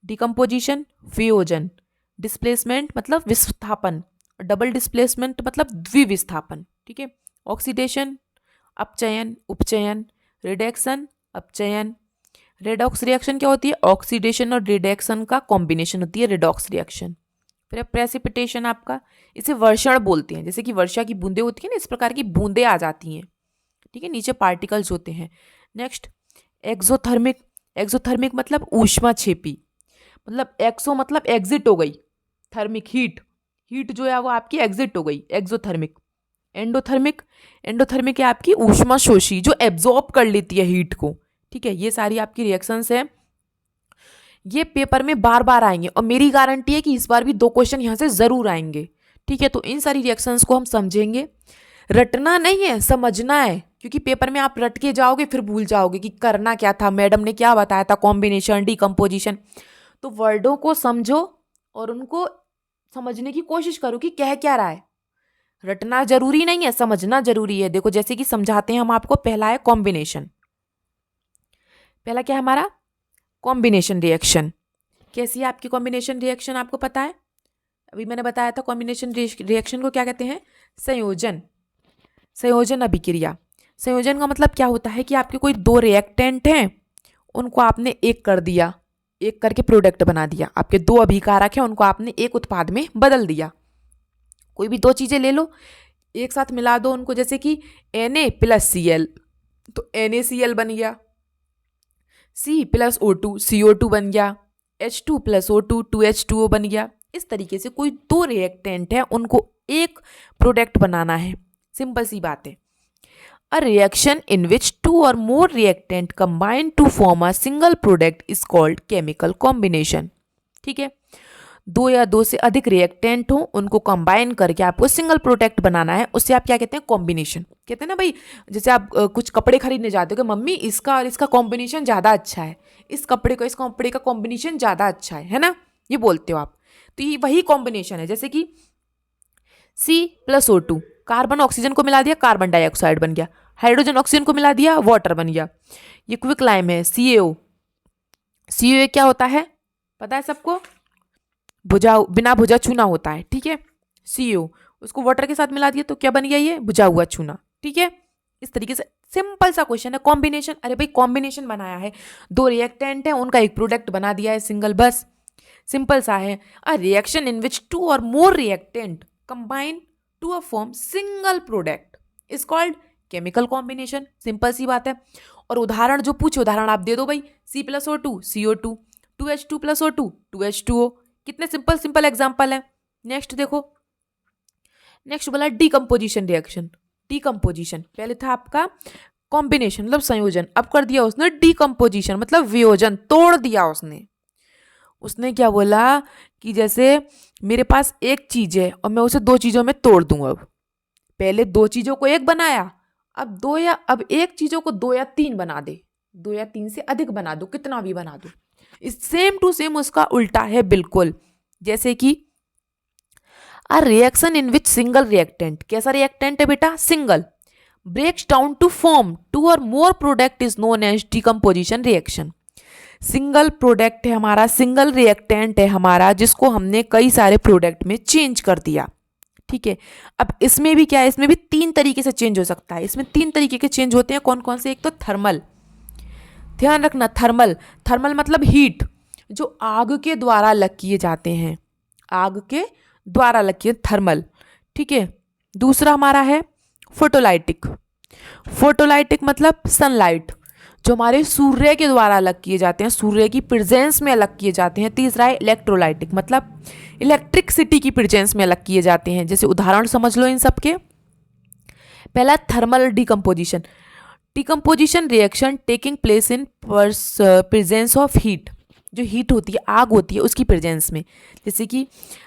डिकम्पोजिशन, वियोजन, डिस्प्लेसमेंट मतलब विस्थापन, डबल डिस्प्लेसमेंट मतलब द्विविस्थापन। ठीक है। ऑक्सीडेशन, अपचयन, उपचयन, रिडक्शन, अपचयन। रेडॉक्स रिएक्शन क्या होती है, ऑक्सीडेशन और रिडक्शन का कॉम्बिनेशन होती है रेडॉक्स रिएक्शन। फिर प्रेसिपिटेशन, आपका इसे वर्षण बोलते हैं, जैसे कि वर्षा की बूंदें होती है ना, इस प्रकार की बूंदें आ जाती हैं। ठीक है, नीचे पार्टिकल्स होते हैं। नेक्स्ट एक्सोथर्मिक, एक्सोथर्मिक मतलब ऊष्माक्षेपी, मतलब एक्सो मतलब एग्जिट हो गई, थर्मिक हीट, हीट जो है वो आपकी एग्जिट हो गई, एक्सोथर्मिक। एंडोथर्मिक, एंडोथर्मिक है आपकी ऊष्मा शोषी, जो एब्जॉर्ब कर लेती है हीट को। ठीक है, ये सारी आपकी रिएक्शंस हैं, ये पेपर में बार बार आएंगे, और मेरी गारंटी है कि इस बार भी 2 क्वेश्चन यहाँ से जरूर आएंगे। ठीक है, तो इन सारी रिएक्शंस को हम समझेंगे, रटना नहीं है, समझना है, क्योंकि पेपर में आप रट के जाओगे फिर भूल जाओगे कि करना क्या था, मैडम ने क्या बताया था, कॉम्बिनेशन, डिकम्पोजिशन, तो वर्डों को समझो और उनको समझने की कोशिश करो कि कह क्या रहा है। रटना जरूरी नहीं है, समझना जरूरी है। देखो जैसे कि समझाते हैं हम आपको। पहला है कॉम्बिनेशन। पहला क्या है हमारा? Combination reaction. कैसी है आपकी कॉम्बिनेशन रिएक्शन, आपको पता है? अभी मैंने बताया था कॉम्बिनेशन रिएक्शन को क्या कहते हैं? संयोजन। संयोजन अभिक्रिया। संयोजन का मतलब क्या होता है कि आपके कोई दो रिएक्टेंट हैं, उनको आपने एक कर दिया, एक करके प्रोडक्ट बना दिया। आपके दो अभिकारक हैं, उनको आपने एक उत्पाद में बदल दिया। कोई भी दो चीज़ें ले लो, एक साथ मिला दो उनको, जैसे कि Na प्लस Cl, तो NaCl बन गया। C प्लस O2 CO2 बन गया। H2 प्लस O2 2H2O बन गया। इस तरीके से कोई दो रिएक्टेंट है, उनको एक प्रोडक्ट बनाना है। सिंपल सी बात है। A reaction in which two or more reactant combine to form a single product is called chemical combination। ठीक है, दो या दो से अधिक रिएक्टेंट हो, उनको कंबाइन करके आपको सिंगल प्रोडक्ट बनाना है, उससे आप क्या कहते हैं? कॉम्बिनेशन। कहते हैं ना भाई, जैसे आप कुछ कपड़े खरीदने जाते हो कि मम्मी इसका और इसका कॉम्बिनेशन ज़्यादा अच्छा है, इस कपड़े को इस कपड़े का कॉम्बिनेशन ज़्यादा अच्छा है ना, ये बोलते हो आप। तो ये वही कॉम्बिनेशन है। जैसे कि C plus O2, carbon oxygen को मिला दिया, कार्बन डाइऑक्साइड बन गया। हाइड्रोजन ऑक्सीजन को मिला दिया, वाटर बन गया। ये क्विकलाइम है, CaO। CaO क्या होता है? पता है सबको? बिना भुजा चूना होता है। ठीक है, CaO, उसको वाटर के साथ मिला दिया तो क्या बन गया? ये भुजा हुआ चूना। ठीक है, इस तरीके से सिंपल सा क्वेश्चन है। कॉम्बिनेशन, अरे भाई कॉम्बिनेशन बनाया है, दो रिएक्टेंट है, उनका एक प्रोडक्ट बना दिया है सिंगल, बस सिंपल सा है। अ reaction in which two or more reactant combine to a form single product is called chemical combination. Simple सी बात है। और उदाहरण जो पूछे, उदाहरण आप दे दो भाई। C plus O2 CO2, 2H2 plus O2 2H2O। कितने सिंपल सिंपल एग्जाम्पल है। नेक्स्ट देखो, नेक्स्ट बोला डीकम्पोजिशन रिएक्शन। डीकम्पोजिशन, पहले था आपका कॉम्बिनेशन मतलब संयोजन, अब कर दिया उसने डीकम्पोजिशन मतलब वियोजन, तोड़ दिया उसने। उसने क्या बोला कि जैसे मेरे पास एक चीज है और मैं उसे दो चीजों में तोड़ दूं। अब पहले दो चीजों को एक बनाया, अब एक चीजों को दो या तीन बना दे, दो या तीन से अधिक बना दो, कितना भी बना दो। इस सेम टू सेम उसका उल्टा है बिल्कुल। जैसे कि a reaction in which single reactant, कैसा रिएक्टेंट है बेटा? Single, breaks down to form two or more product is known as decomposition reaction. Single product है हमारा, सिंगल रिएक्टेंट है हमारा, जिसको हमने कई सारे प्रोडक्ट में चेंज कर दिया। ठीक है, अब इसमें भी क्या है? इसमें भी तीन तरीके से चेंज हो सकता है। इसमें तीन तरीके के चेंज होते हैं। कौन कौन से? एक तो थर्मल, ध्यान रखना, थर्मल। थर्मल मतलब हीट, जो आग के द्वारा अलग किए जाते हैं, आग के द्वारा अलग किए, थर्मल। ठीक है, दूसरा हमारा है फोटोलाइटिक। फोटोलाइटिक मतलब सनलाइट, जो हमारे सूर्य के द्वारा अलग किए जाते हैं, सूर्य की प्रेजेंस में अलग किए जाते हैं। तीसरा है इलेक्ट्रोलाइटिक, मतलब इलेक्ट्रिसिटी की प्रेजेंस में अलग किए जाते हैं। जैसे उदाहरण समझ लो इन सब के। पहला thermal decomposition, decomposition reaction taking place in presence of heat, जो हीट होती है, आग होती है, उसकी प्रेजेंस में। जैसे कि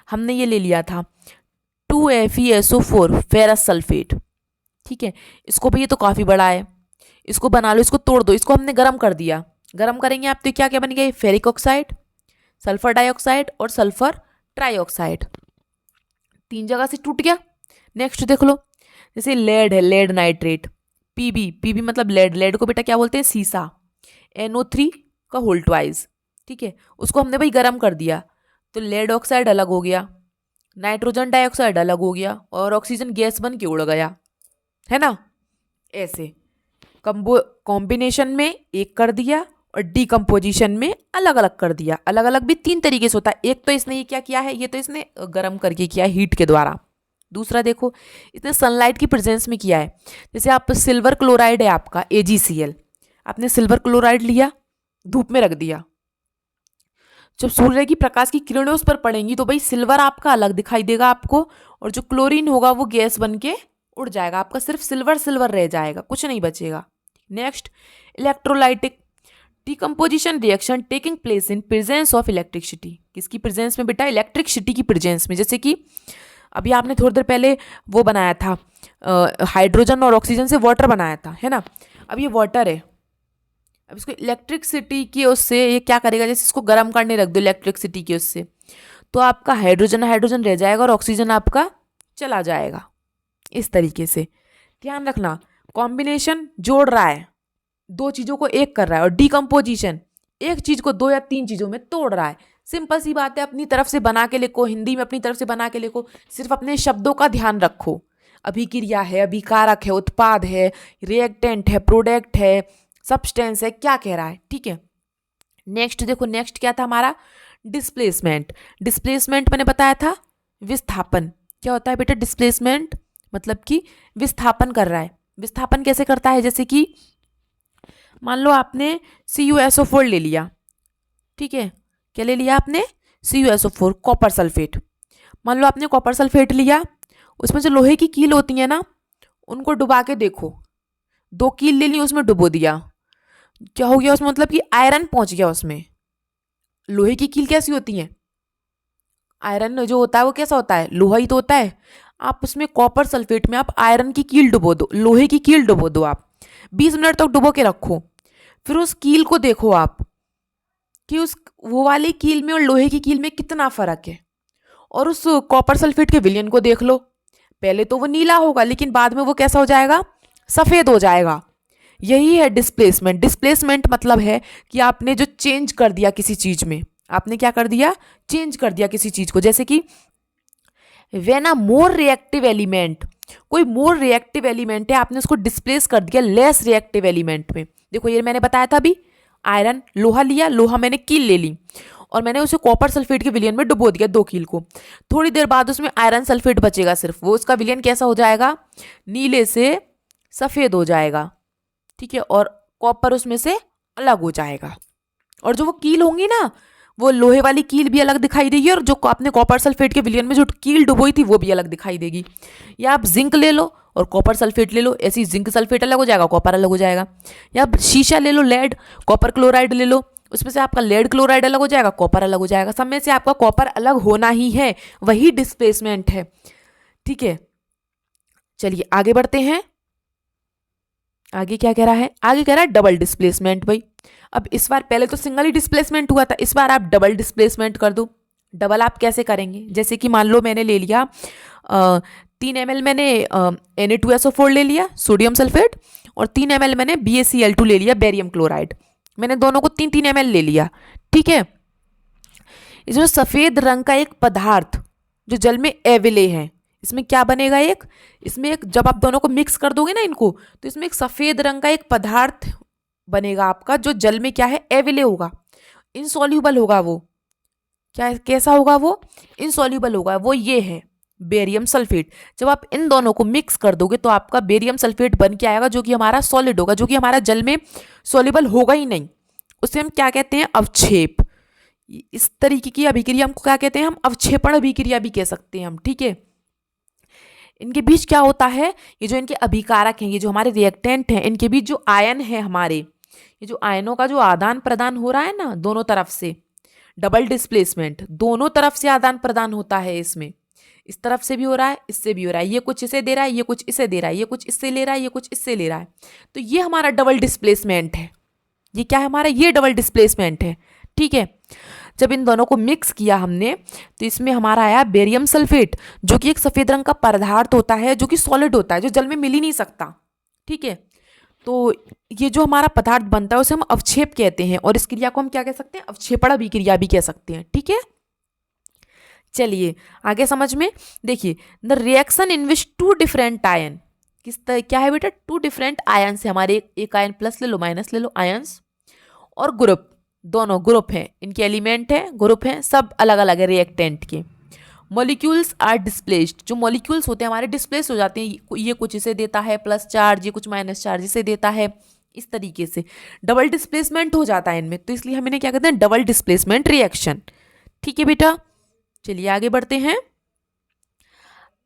हमने ये ले लिया था 2FeSO4 फेरस सल्फेट। ठीक है, इसको भी, ये तो काफ़ी बड़ा है, इसको बना लो, इसको तोड़ दो, इसको हमने गर्म कर दिया। गर्म करेंगे आप तो क्या क्या बन गया? फेरिक ऑक्साइड, सल्फर डाइऑक्साइड और सल्फर ट्राइऑक्साइड। तीन जगह से टूट गया। नेक्स्ट देख लो, जैसे लेड है, लेड नाइट्रेट। पीबी मतलब लेड, लेड को बेटा क्या बोलते हैं? सीसा। NO3 का होल ट्वाइस। ठीक है, उसको हमने भाई गर्म कर दिया तो लेड ऑक्साइड अलग हो गया, नाइट्रोजन डाइऑक्साइड अलग हो गया और ऑक्सीजन गैस बन के उड़ गया, है ना। ऐसे कॉम्बिनेशन में एक कर दिया और डीकम्पोजिशन में अलग अलग कर दिया। अलग अलग भी तीन तरीके से होता है। एक तो इसने ये क्या किया है, ये तो इसने गर्म करके किया हीट के द्वारा। दूसरा देखो, इसने सनलाइट की प्रेजेंस में किया है। जैसे आप सिल्वर क्लोराइड है आपका AgCl, आपने सिल्वर क्लोराइड लिया, धूप में रख दिया, जब सूर्य की प्रकाश की किरणें उस पर पड़ेंगी तो भाई सिल्वर आपका अलग दिखाई देगा आपको, और जो क्लोरीन होगा वो गैस बन के उड़ जाएगा, आपका सिर्फ सिल्वर सिल्वर रह जाएगा, कुछ नहीं बचेगा। Next, electrolytic decomposition reaction taking place in presence of electricity. किसकी प्रेजेंस में बेटा? इलेक्ट्रिसिटी की प्रेजेंस में। जैसे कि अभी आपने थोड़ी देर पहले वो बनाया था, हाइड्रोजन और ऑक्सीजन से वाटर बनाया था, है ना। अब ये वाटर है, अब इसको इलेक्ट्रिसिटी की उससे ये क्या करेगा, जैसे इसको गर्म करने रख दो इलेक्ट्रिसिटी की उससे, तो आपका हाइड्रोजन हाइड्रोजन रह जाएगा और ऑक्सीजन आपका चला जाएगा। इस तरीके से ध्यान रखना, कॉम्बिनेशन जोड़ रहा है, दो चीजों को एक कर रहा है, और डिकम्पोजिशन एक चीज को दो या तीन चीजों में तोड़ रहा है। सिंपल सी बात है, अपनी तरफ से बना के लिखो, हिंदी में अपनी तरफ से बना के लिखो, सिर्फ अपने शब्दों का ध्यान रखो। अभिक्रिया है, अभिकारक है, उत्पाद है, रिएक्टेंट है, प्रोडक्ट है, सब्सटेंस है, क्या कह रहा है, ठीक है। नेक्स्ट देखो, नेक्स्ट क्या था हमारा, डिस्प्लेसमेंट। डिस्प्लेसमेंट मैंने बताया था विस्थापन। क्या होता है बेटा डिस्प्लेसमेंट, मतलब कि विस्थापन कर रहा है। विस्थापन कैसे करता है, जैसे कि मान लो आपने CuSO4 ले लिया, ठीक है, क्या ले लिया आपने, CuSO4 कॉपर सल्फेट। मान लो आपने कॉपर सल्फेट लिया, उसमें जो लोहे की कील होती है ना, उनको डुबा के देखो, दो कील ले ली उसमें डुबो दिया, क्या हो गया उसमें, मतलब कि आयरन पहुंच गया उसमें। लोहे की कील कैसी होती है, आयरन जो होता है वो कैसा होता है, लोहा ही तो होता है। आप उसमें कॉपर सल्फेट में आप आयरन की कील डुबो दो, लोहे की कील डुबो दो, आप 20 मिनट तक डुबो के रखो, फिर उस कील को देखो आप कि उस वो वाली कील में और लोहे की कील में कितना फर्क है, और उस कॉपर सल्फेट के विलयन को देख लो। पहले तो वो नीला होगा, लेकिन बाद में वो कैसा हो जाएगा, सफेद हो जाएगा। यही है डिस्प्लेसमेंट। डिस्प्लेसमेंट मतलब है कि आपने जो चेंज कर दिया किसी चीज में, आपने क्या कर दिया, चेंज कर दिया किसी चीज को। जैसे कि when a more reactive element, कोई मोर रिएक्टिव एलिमेंट है, आपने उसको डिस्प्लेस कर दिया लेस रिएक्टिव एलिमेंट में। देखो ये मैंने बताया था अभी, आयरन लोहा लिया, लोहा मैंने कील ले ली और मैंने उसे कॉपर सल्फेट के विलयन में डुबो दिया, दो कील को। थोड़ी देर बाद उसमें आयरन सल्फेट बचेगा सिर्फ, वो उसका विलयन कैसा हो जाएगा, नीले से सफेद हो जाएगा, ठीक है, और कॉपर उसमें से अलग हो जाएगा। और जो वो कील होंगी ना, वो लोहे वाली कील भी अलग दिखाई देगी, और जो आपने कॉपर सल्फेट के विलयन में जो कील डुबोई थी वो भी अलग दिखाई देगी। या आप जिंक ले लो और कॉपर सल्फेट ले लो, ऐसी जिंक सल्फेट अलग हो जाएगा, कॉपर अलग हो जाएगा। या आप शीशा ले लो, लेड, कॉपर क्लोराइड ले लो, उसमें से आपका लेड क्लोराइड अलग हो जाएगा, कॉपर अलग हो जाएगा। सब में से आपका कॉपर अलग होना ही है, वही डिस्प्लेसमेंट है, ठीक है। चलिए आगे बढ़ते हैं। आगे क्या कह रहा है, आगे कह रहा है डबल डिस्प्लेसमेंट। भाई अब इस बार, पहले तो सिंगल ही डिस्प्लेसमेंट हुआ था, इस बार आप डबल डिस्प्लेसमेंट कर दो। डबल आप कैसे करेंगे, जैसे कि मान लो मैंने ले लिया 3 ml मैंने Na2SO4 ले लिया सोडियम सल्फेट, और 3 ml मैंने BaCl2 ले लिया बेरियम क्लोराइड। मैंने दोनों को 3-3 ml ले लिया, ठीक है। इसमें सफेद रंग का एक पदार्थ जो जल में एविले है, इसमें क्या बनेगा, एक इसमें एक, जब आप दोनों को मिक्स कर दोगे ना इनको, तो इसमें एक सफेद रंग का एक पदार्थ बनेगा आपका, जो जल में क्या है, एविले होगा, इनसॉल्यूबल होगा। वो क्या, कैसा होगा, वो इनसॉल्यूबल होगा। वो ये है बेरियम सल्फेट। जब आप इन दोनों को मिक्स कर दोगे तो आपका बेरियम सल्फेट बन के आएगा, जो कि हमारा सॉलिड होगा, जो कि हमारा जल में सॉल्यूबल होगा ही नहीं। उसे हम क्या कहते हैं, अवक्षेप। इस तरीके की अभिक्रिया हमको क्या कहते हैं, हम अवक्षेपण अभिक्रिया भी कह सकते हैं हम, ठीक है। इनके बीच क्या होता है, ये जो इनके अभिकारक हैं, ये जो हमारे रिएक्टेंट हैं, इनके बीच जो आयन है हमारे, ये जो आयनों का जो आदान प्रदान हो रहा है ना दोनों तरफ से, डबल डिस्प्लेसमेंट, दोनों तरफ से आदान प्रदान होता है इसमें। इस तरफ से भी हो रहा है, इससे भी हो रहा है, ये कुछ इसे दे रहा है, ये कुछ इसे दे रहा है, ये कुछ इससे ले रहा है, ये कुछ इससे ले रहा है। तो ये हमारा डबल डिस्प्लेसमेंट है। ये क्या है हमारा, ये डबल डिस्प्लेसमेंट है, ठीक है। जब इन दोनों को मिक्स किया हमने, तो इसमें हमारा आया बेरियम सल्फेट, जो कि एक सफेद रंग का पदार्थ होता है, जो कि सॉलिड होता है, जो जल में मिल ही नहीं सकता, ठीक है। तो ये जो हमारा पदार्थ बनता है उसे हम अवक्षेप कहते हैं, और इस क्रिया को हम क्या कह सकते हैं, अवक्षेपण अभिक्रिया भी कह सकते हैं, ठीक है। चलिए आगे समझ में देखिए, the reaction in which two different ion, किस तरह क्या है बेटा, टू डिफरेंट आयन से, हमारे एक आयन प्लस ले लो माइनस ले लो, आयंस और ग्रुप, दोनों ग्रुप हैं, इनके एलिमेंट हैं, ग्रुप हैं, सब अलग अलग है रिएक्टेंट के। मॉलिक्यूल्स आर डिस्प्लेस्ड, जो मॉलिक्यूल्स होते हैं हमारे डिस्प्लेस हो जाते हैं, ये कुछ इसे देता है प्लस चार्ज, ये कुछ माइनस चार्ज इसे देता है, इस तरीके से डबल डिस्प्लेसमेंट हो जाता है इनमें। तो इसलिए हम इन्हें क्या कहते हैं, डबल डिस्प्लेसमेंट रिएक्शन, ठीक है बेटा। चलिए आगे बढ़ते हैं।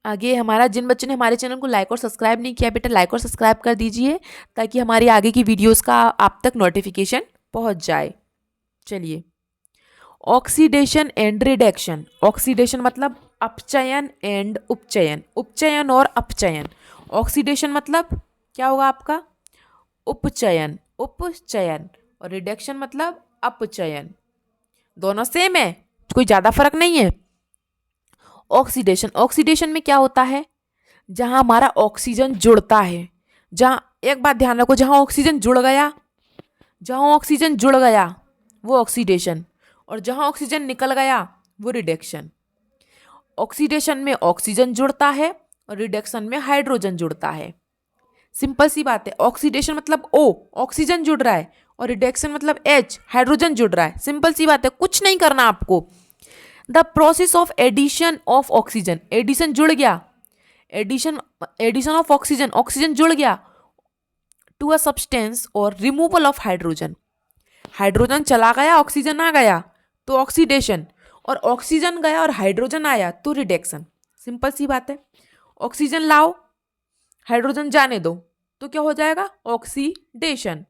आगे हमारा, जिन बच्चों ने हमारे चैनल को लाइक और सब्सक्राइब नहीं किया बेटा, लाइक और सब्सक्राइब कर दीजिए, ताकि हमारी आगे की वीडियोस का आप तक नोटिफिकेशन पहुंच जाए। चलिए, ऑक्सीडेशन एंड रिडक्शन। ऑक्सीडेशन मतलब अपचयन एंड उपचयन, उपचयन और अपचयन। ऑक्सीडेशन मतलब क्या होगा आपका, उपचयन, उपचयन, और रिडक्शन मतलब अपचयन। दोनों सेम है, कोई ज्यादा फर्क नहीं है। ऑक्सीडेशन, ऑक्सीडेशन में क्या होता है, जहां हमारा ऑक्सीजन जुड़ता है, जहां, एक बात ध्यान रखो, जहां ऑक्सीजन जुड़ गया, जहां ऑक्सीजन जुड़ गया वो ऑक्सीडेशन, और जहां ऑक्सीजन निकल गया वो रिडक्शन। ऑक्सीडेशन में ऑक्सीजन जुड़ता है और रिडक्शन में हाइड्रोजन जुड़ता है। सिंपल सी बात है। ऑक्सीडेशन मतलब O, ऑक्सीजन जुड़ रहा है, और रिडक्शन मतलब H, हाइड्रोजन जुड़ रहा है। सिंपल सी बात है, कुछ नहीं करना आपको। The process of addition of oxygen, addition जुड़ गया, addition addition of oxygen, oxygen जुड़ गया टू अ सब्सटेंस, और रिमूवल ऑफ हाइड्रोजन, हाइड्रोजन चला गया ऑक्सीजन आ गया तो ऑक्सीडेशन, और ऑक्सीजन गया और हाइड्रोजन आया तो रिडक्शन। सिंपल सी बात है। ऑक्सीजन लाओ, हाइड्रोजन जाने दो, तो क्या हो जाएगा, ऑक्सीडेशन।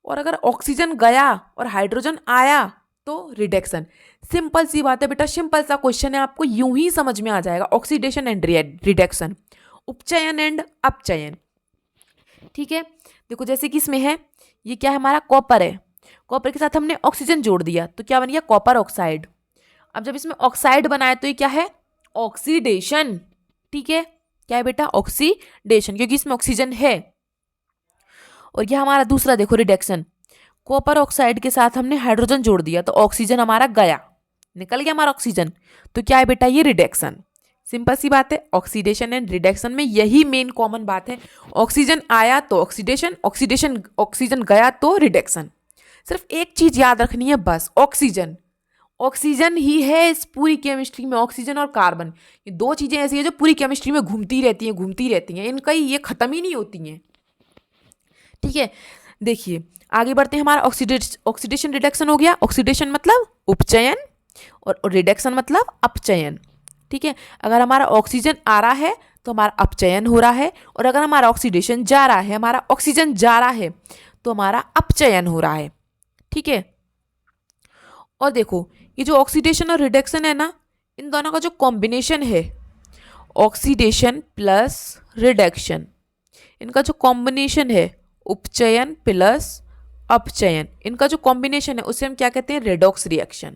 और अगर ऑक्सीजन गया और हाइड्रोजन आया तो रिडक्शन। सिंपल सी बात है बेटा, सिंपल सा क्वेश्चन है, आपको यूं ही समझ में आ जाएगा। ऑक्सीडेशन एंड रिडक्शन, उपचयन एंड अपचयन। ठीक है, देखो जैसे कि इसमें है, ये क्या है, हमारा कॉपर है, कॉपर के साथ हमने ऑक्सीजन जोड़ दिया तो क्या बन गया, कॉपर ऑक्साइड। अब जब इसमें ऑक्साइड बनाए तो ये क्या है, ऑक्सीडेशन। ठीक है, क्या है बेटा, ऑक्सीडेशन, क्योंकि इसमें ऑक्सीजन है। और यह हमारा दूसरा देखो रिडक्शन, कॉपर ऑक्साइड के साथ हमने हाइड्रोजन जोड़ दिया तो ऑक्सीजन हमारा गया, निकल गया हमारा ऑक्सीजन, तो क्या है बेटा, ये रिडक्शन। सिंपल सी बात है। ऑक्सीडेशन एंड रिडक्शन में यही मेन कॉमन बात है। ऑक्सीजन आया तो ऑक्सीडेशन, ऑक्सीडेशन ऑक्सीजन गया तो रिडक्शन। सिर्फ एक चीज याद रखनी है बस, ऑक्सीजन, ऑक्सीजन ही है इस पूरी केमिस्ट्री में। ऑक्सीजन और कार्बन, ये दो चीजें ऐसी है जो पूरी केमिस्ट्री में घूमती रहती हैं, घूमती रहती हैं, इनका ये खत्म ही नहीं होती हैं। ठीक है, देखिए आगे बढ़ते हैं। हमारा ऑक्सीडेशन रिडक्शन हो गया। ऑक्सीडेशन मतलब उपचयन और रिडक्शन मतलब अपचयन। ठीक है, अगर हमारा ऑक्सीजन आ रहा है तो हमारा अपचयन हो रहा है, और अगर हमारा ऑक्सीडेशन जा रहा है, हमारा ऑक्सीजन जा रहा है तो हमारा अपचयन हो रहा है। ठीक है, और देखो ये जो ऑक्सीडेशन और रिडक्शन है ना, इन दोनों का जो कॉम्बिनेशन है, ऑक्सीडेशन प्लस रिडक्शन, इनका जो कॉम्बिनेशन है, उपचयन प्लस अपचयन, इनका जो कॉम्बिनेशन है उसे हम क्या कहते हैं, रेडॉक्स रिएक्शन।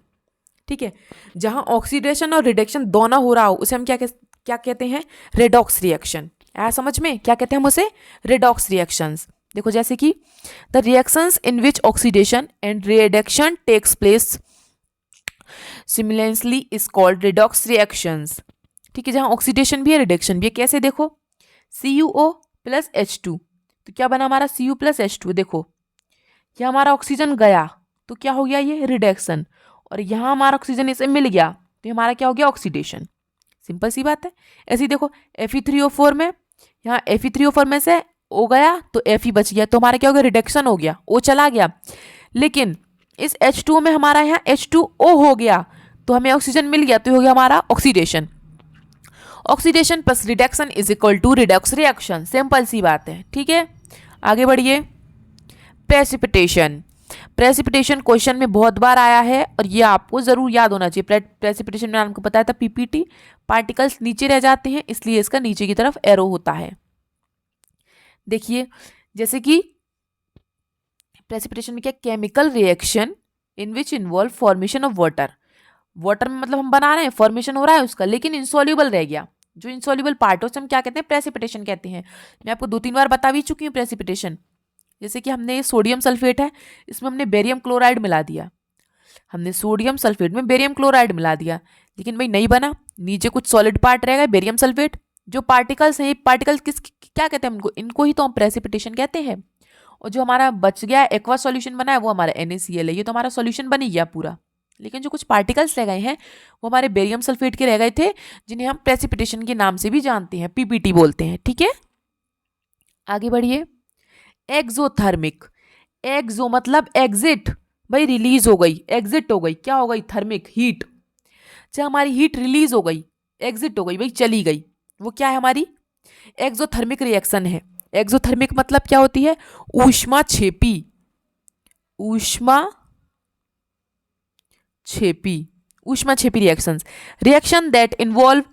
ठीक है, जहां ऑक्सीडेशन और रिडक्शन दोनों हो रहा हो उसे हम क्या कहते हैं, रेडॉक्स रिएक्शन। आया समझ में, क्या कहते हैं हम उसे, रेडॉक्स रिएक्शंस। देखो जैसे कि the reactions in which oxidation and reduction takes place simultaneously is called redox reactions. ठीक है, जहां ऑक्सीडेशन भी है रिडक्शन भी है। कैसे, देखो CuO प्लस H2, तो क्या बना हमारा Cu प्लस H2। देखो यह हमारा ऑक्सीजन गया तो क्या हो गया, ये रिडक्शन, और यहाँ हमारा ऑक्सीजन इसे मिल गया तो हमारा क्या हो गया, ऑक्सीडेशन। सिंपल सी बात है। ऐसे ही देखो Fe3O4 में, यहाँ Fe3O4 में से O गया तो Fe बच गया तो हमारा क्या हो गया, रिडक्शन हो गया, O चला गया। लेकिन इस H2O में हमारा यहाँ H2O हो गया तो हमें ऑक्सीजन मिल गया तो हो गया हमारा oxidation. Oxidation plus reduction is equal to redox reaction. Simple सी बात है। ठीक है, आगे बढ़िए। प्रेसिपिटेशन, प्रेसिपिटेशन क्वेश्चन में बहुत बार आया है और ये आपको जरूर याद होना चाहिए। प्रेसिपिटेशन में आपको बताया था PPT, पार्टिकल्स नीचे रह जाते हैं इसलिए इसका नीचे की तरफ एरो होता है। देखिए जैसे कि प्रेसिपिटेशन में क्या, chemical reaction in which involve formation of water. Water में मतलब हम बना रहे हैं, फॉर्मेशन हो रहा है उसका, लेकिन इंसॉल्युबल रह गया। जो इंसॉल्युबल पार्ट है उसे हम क्या कहते हैं, प्रेसिपिटेशन कहते हैं। मैं आपको 2-3 बार बता भी चुकी हूँ प्रेसिपिटेशन। जैसे कि हमने सोडियम सल्फेट है, इसमें हमने बेरियम क्लोराइड मिला दिया, हमने सोडियम सल्फेट में बेरियम क्लोराइड मिला दिया, लेकिन भाई नहीं बना, नीचे कुछ सॉलिड पार्ट रहेगा बेरियम सल्फेट। जो पार्टिकल्स हैं, पार्टिकल्स क्या कहते हैं उनको, इनको ही तो हम प्रेसिपिटेशन कहते हैं। और जो हमारा बच गया एक्वा सॉल्यूशन बना है वो हमारा NaCl है, ये तो हमारा सॉल्यूशन बन ही गया पूरा। लेकिन जो कुछ पार्टिकल्स रह गए हैं वो हमारे बेरियम सल्फेट के रह गए थे, जिन्हें हम प्रेसिपिटेशन के नाम से भी जानते हैं, PPT बोलते हैं। ठीक है, आगे बढ़िए। एक्सोथर्मिक, एक्सो मतलब एग्जिट, भाई रिलीज हो गई, एग्जिट हो गई, क्या हो गई, थर्मिक, हीट। चाहे हमारी हीट रिलीज हो गई, एग्जिट हो गई, भाई चली गई, वो क्या है हमारी एक्सोथर्मिक रिएक्शन है। एक्सोथर्मिक मतलब क्या होती है, ऊष्मा छेपी, ऊष्मा छेपी, ऊष्मा छेपी reactions. Reaction that involve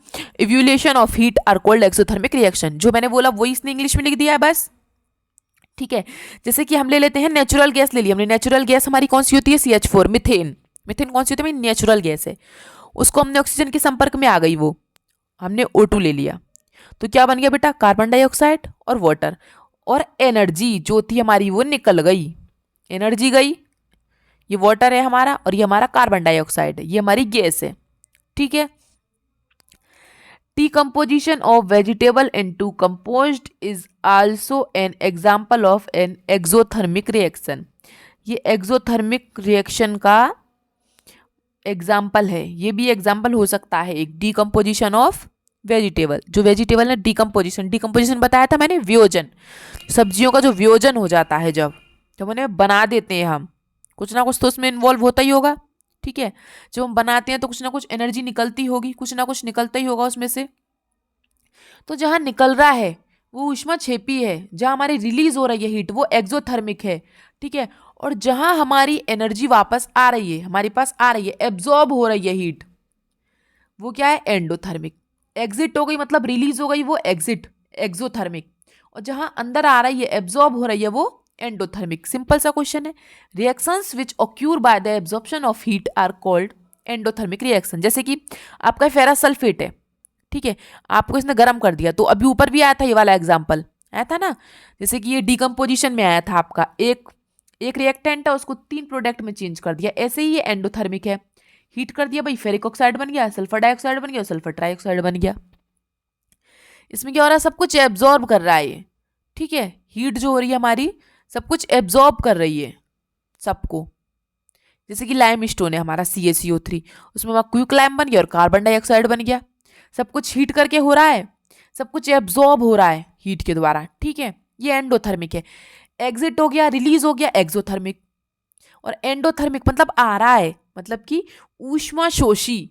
evolution of heat are called exothermic reaction. जो मैंने बोला वही इसने इंग्लिश में लिख दिया है बस। ठीक है। जैसे कि हम ले लेते हैं नेचुरल गैस ले ली हमने, नेचुरल गैस हमारी कौन सी होती है, CH4, मिथेन। मिथेन कौन सी होती है, नेचुरल गैस है। उसको हमने ऑक्सीजन के संपर्क में आ गई, वो हमने O2 ले लिया, तो क्या बन गया बेटा, कार्बन डाइऑक्साइड और वाटर। और एनर्जी जो थी हमारी वो निकल गई, एनर्जी गई। ये वाटर है हमारा और ये हमारा कार्बन डाइऑक्साइड है, ये हमारी गैस है। ठीक है। Decomposition of vegetable into compost is also an example of an exothermic reaction। ये एक्सोथर्मिक रिएक्शन का एग्जाम्पल है, ये भी एग्जाम्पल हो सकता है एक, डीकम्पोजिशन ऑफ वेजिटेबल। जो वेजिटेबल है डीकम्पोजिशन, डीकम्पोजिशन बताया था मैंने, वियोजन, सब्जियों का जो वियोजन हो जाता है, जब उन्हें बना देते हैं हम, कुछ ना कुछ तो उसमें इन्वॉल्व होता ही होगा। ठीक है। जब हम बनाते हैं तो कुछ ना कुछ एनर्जी निकलती होगी, कुछ ना कुछ निकलता ही होगा उसमें से। तो जहाँ निकल रहा है वो ऊष्माक्षेपी है, जहाँ हमारी रिलीज हो रही है हीट वो एक्सोथर्मिक है। ठीक है। और जहाँ हमारी एनर्जी वापस आ रही है, हमारे पास आ रही है, एब्जॉर्ब हो रही है हीट, वो क्या है, एंडोथर्मिक। एग्जिट हो गई मतलब रिलीज हो गई, वो एग्जिट, एक्सोथर्मिक। और जहाँ अंदर आ रही है, एब्जॉर्ब हो रही है, वो एंडोथर्मिक। सिंपल सा क्वेश्चन है। Reactions which occur by the absorption of heat are called endothermic reaction. जैसे कि आपका फेरस सल्फेट है, ठीक है, आपको इसने गर्म कर दिया, तो अभी ऊपर भी आया था ये वाला एग्जाम्पल, आया था ना, जैसे कि ये डीकम्पोजिशन में आया था आपका, एक रिएक्टेंट है उसको 3 प्रोडक्ट में चेंज कर दिया, ऐसे ही ये एंडोथर्मिक है। हीट कर दिया भाई, फेरिक ऑक्साइड बन गया, सल्फर डाइऑक्साइड बन गया, सल्फर ट्राइऑक्साइड बन गया। इसमें क्या हो रहा है, सब कुछ एब्जॉर्ब कर रहा है ये। ठीक है। हीट जो हो रही है हमारी, सब कुछ एब्जॉर्ब कर रही है सबको। जैसे कि लाइम स्टोन है हमारा CaCO3, उसमें हमारा क्विक लाइम बन गया और कार्बन डाइऑक्साइड बन गया। सब कुछ हीट करके हो रहा है, सब कुछ एब्जॉर्ब हो रहा है हीट के द्वारा। ठीक है। ये एंडोथर्मिक है। एग्जिट हो गया, रिलीज हो गया, एक्सोथर्मिक। और एंडोथर्मिक मतलब आ रहा है, मतलब कि ऊष्मा शोषी,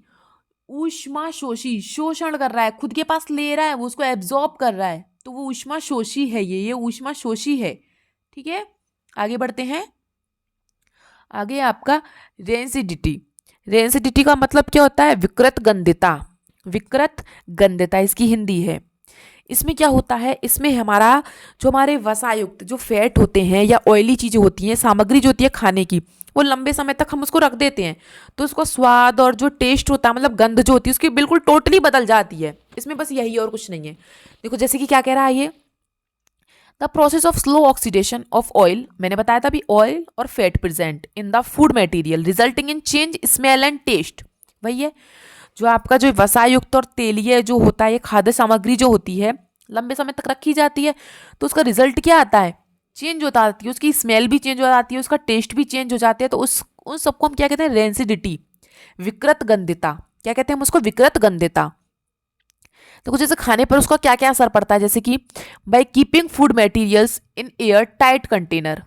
ऊष्मा शोषी, शोषण कर रहा है, खुद के पास ले रहा है, वो उसको एब्जॉर्ब कर रहा है, तो वो ऊष्मा शोषी है, ये ऊष्मा शोषी है। ठीक है। आगे बढ़ते हैं। आगे आपका रेंसिडिटी। रेंसिडिटी का मतलब क्या होता है, विकृत गंधिता, विकृत गंधिता इसकी हिंदी है। इसमें क्या होता है, इसमें हमारा जो हमारे वसायुक्त जो फैट होते हैं या ऑयली चीज़ें होती हैं, सामग्री जो होती है खाने की, वो लंबे समय तक हम उसको रख देते हैं, तो उसका स्वाद और जो टेस्ट होता है, मतलब गंध जो होती है उसकी बिल्कुल टोटली बदल जाती है। इसमें बस यही और कुछ नहीं है। देखो जैसे कि क्या कह रहा है ये, the process of slow oxidation of oil, मैंने बताया था अभी, ऑयल और fat present in the food material resulting in change smell and taste. वही है, जो आपका जो वसायुक्त और तेलीय जो होता है, ये खाद्य सामग्री जो होती है लंबे समय तक रखी जाती है, तो उसका रिजल्ट क्या आता है, चेंज होता आती है, उसकी स्मेल भी चेंज हो जाती है, उसका टेस्ट भी चेंज हो जाते हैं। तो उन सबको हम क्या कहते हैं, रेंसिडिटी, विकृत गंधिता। क्या कहते हैं हम उसको, विकृत गंधिता। तो कुछ जैसे खाने पर उसका क्या क्या असर पड़ता है, जैसे कि by keeping food materials in air tight container,